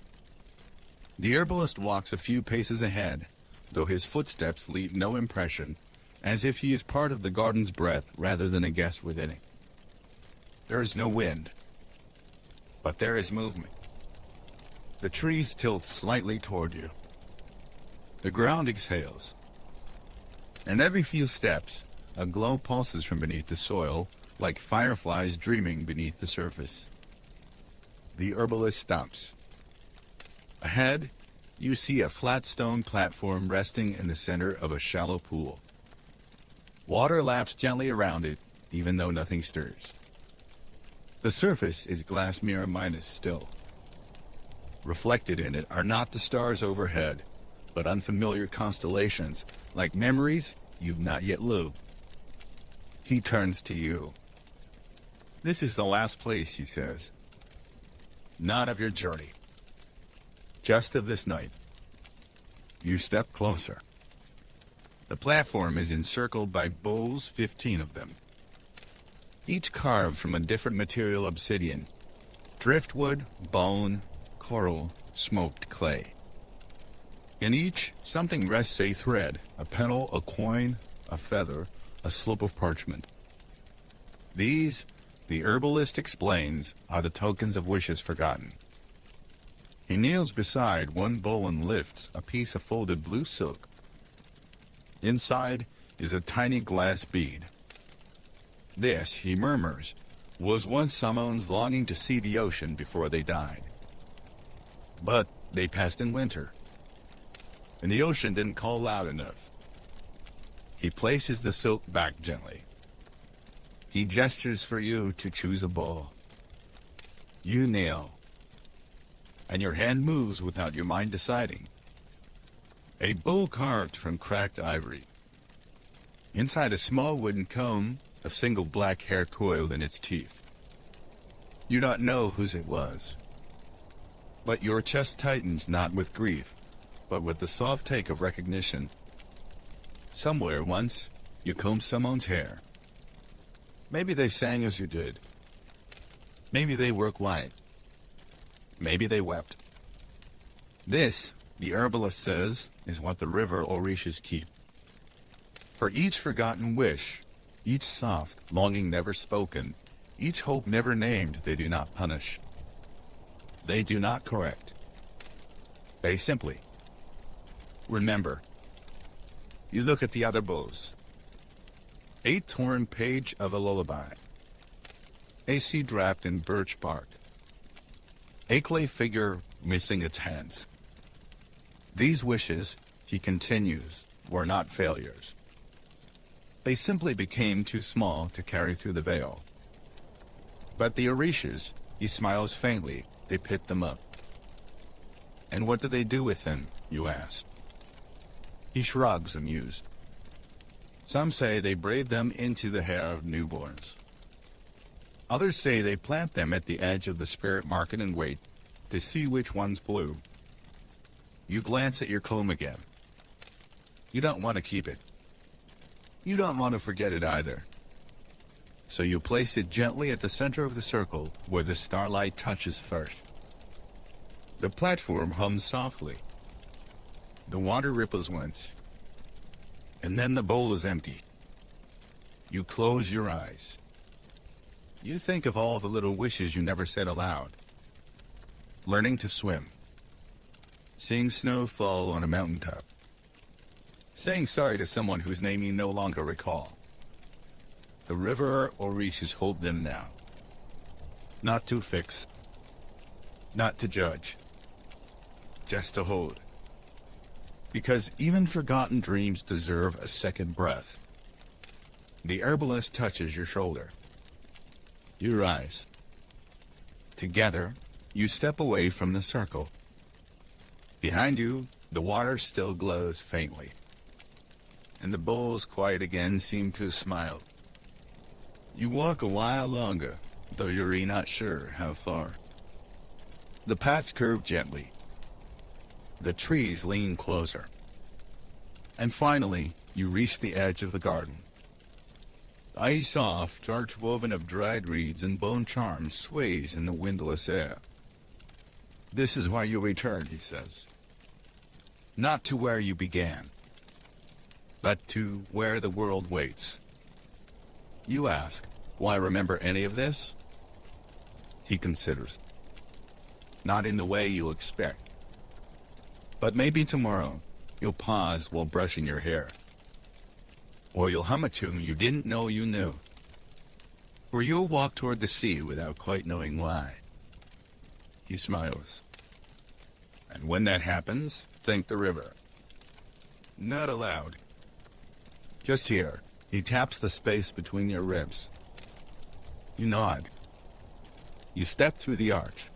The herbalist walks a few paces ahead, though his footsteps leave no impression, as if he is part of the garden's breath rather than a guest within it. There is no wind, but there is movement. The trees tilt slightly toward you. The ground exhales. And every few steps, a glow pulses from beneath the soil, like fireflies dreaming beneath the surface. The herbalist stops. Ahead, you see a flat stone platform resting in the center of a shallow pool. Water laps gently around it, even though nothing stirs. The surface is glass mirror minus still. Reflected in it are not the stars overhead, but unfamiliar constellations, like memories you've not yet lived. He turns to you. This is the last place, he says. Not of your journey. Just of this night. You step closer. The platform is encircled by bowls, 15 of them. Each carved from a different material: obsidian, driftwood, bone, coral, smoked clay. In each, something rests: a thread, a petal, a coin, a feather, a slip of parchment. These, the herbalist explains, are the tokens of wishes forgotten. He kneels beside one bowl and lifts a piece of folded blue silk. Inside is a tiny glass bead. This, he murmurs, was once someone's longing to see the ocean before they died. But they passed in winter, and the ocean didn't call loud enough. He places the silk back gently. He gestures for you to choose a bowl. You kneel, and your hand moves without your mind deciding. A bowl carved from cracked ivory. Inside a small wooden comb, a single black hair coiled in its teeth. You don't know whose it was, but your chest tightens not with grief, but with the soft take of recognition. Somewhere once, you combed someone's hair. Maybe they sang as you did. Maybe they were quiet. Maybe they wept. This, the herbalist says, is what the river Orishas keep. For each forgotten wish, each soft longing never spoken, each hope never named, they do not punish. They do not correct. They simply remember. You look at the other bowls. A torn page of a lullaby. A seed wrapped in birch bark. A clay figure missing its hands. These wishes, he continues, were not failures. They simply became too small to carry through the veil. But the Orishas, he smiles faintly, they picked them up. And what do they do with them, you ask? He shrugs, amused. Some say they braid them into the hair of newborns. Others say they plant them at the edge of the spirit market and wait to see which ones bloom. You glance at your comb again. You don't want to keep it. You don't want to forget it either. So you place it gently at the center of the circle where the starlight touches first. The platform hums softly. The water ripples once. And then the bowl is empty. You close your eyes. You think of all the little wishes you never said aloud. Learning to swim. Seeing snow fall on a mountaintop. Saying sorry to someone whose name you no longer recall. The river Orishas hold them now. Not to fix, not to judge, just to hold. Because even forgotten dreams deserve a second breath. The herbalist touches your shoulder. You rise. Together, you step away from the circle. Behind you, the water still glows faintly. And the bowls, quiet again, seem to smile. You walk a while longer, though you're not sure how far. The paths curve gently. The trees lean closer. And finally, you reach the edge of the garden. Ice soft, arch woven of dried reeds and bone charms sways in the windless air. This is why you return, he says. Not to where you began, but to where the world waits. You ask, why remember any of this? He considers. Not in the way you expect. But maybe tomorrow, you'll pause while brushing your hair. Or you'll hum a tune you didn't know you knew. Or you'll walk toward the sea without quite knowing why. He smiles. And when that happens, think the river. Not aloud. Just here, he taps the space between your ribs. You nod. You step through the arch.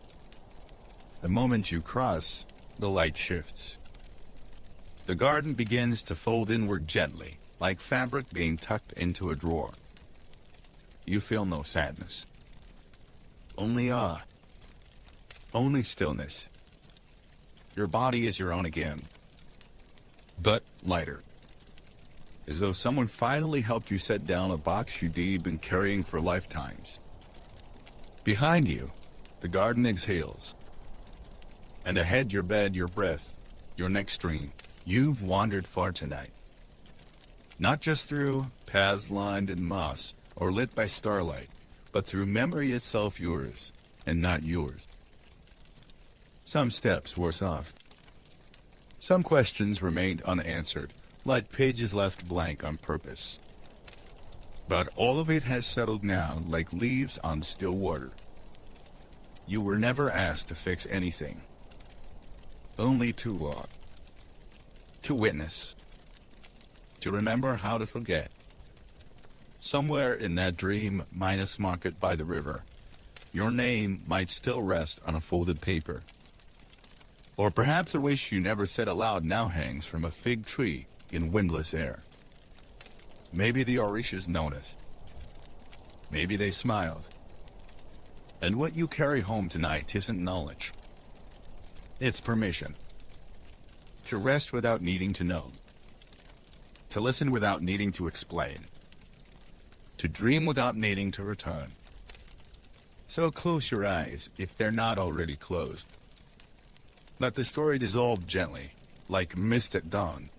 The moment you cross, the light shifts. The garden begins to fold inward gently, like fabric being tucked into a drawer. You feel no sadness. Only awe. Only stillness. Your body is your own again. But lighter. As though someone finally helped you set down a box you'd been carrying for lifetimes. Behind you, the garden exhales. And ahead your bed, your breath, your next dream. You've wandered far tonight. Not just through paths lined in moss or lit by starlight, but through memory itself yours, and not yours. Some steps were soft. Some questions remained unanswered, like pages left blank on purpose. But all of it has settled now like leaves on still water. You were never asked to fix anything. Only to walk. To witness. To remember how to forget. Somewhere in that dream minus market by the river, your name might still rest on a folded paper. Or perhaps a wish you never said aloud now hangs from a fig tree in windless air. Maybe the Orishas noticed. Maybe they smiled. And what you carry home tonight isn't knowledge. It's permission. To rest without needing to know. To listen without needing to explain. To dream without needing to return. So close your eyes if they're not already closed. Let the story dissolve gently, like mist at dawn.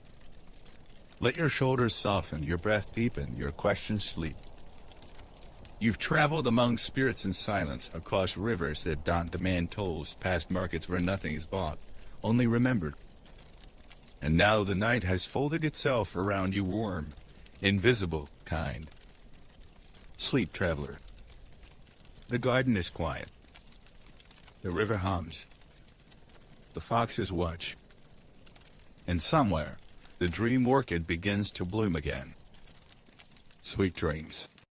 Let your shoulders soften, your breath deepen, your questions sleep. You've traveled among spirits in silence, across rivers that don't demand tolls, past markets where nothing is bought, only remembered. And now the night has folded itself around you warm, invisible, kind. Sleep, traveler. The garden is quiet. The river hums. The foxes watch. And somewhere, the dream orchid begins to bloom again. Sweet dreams.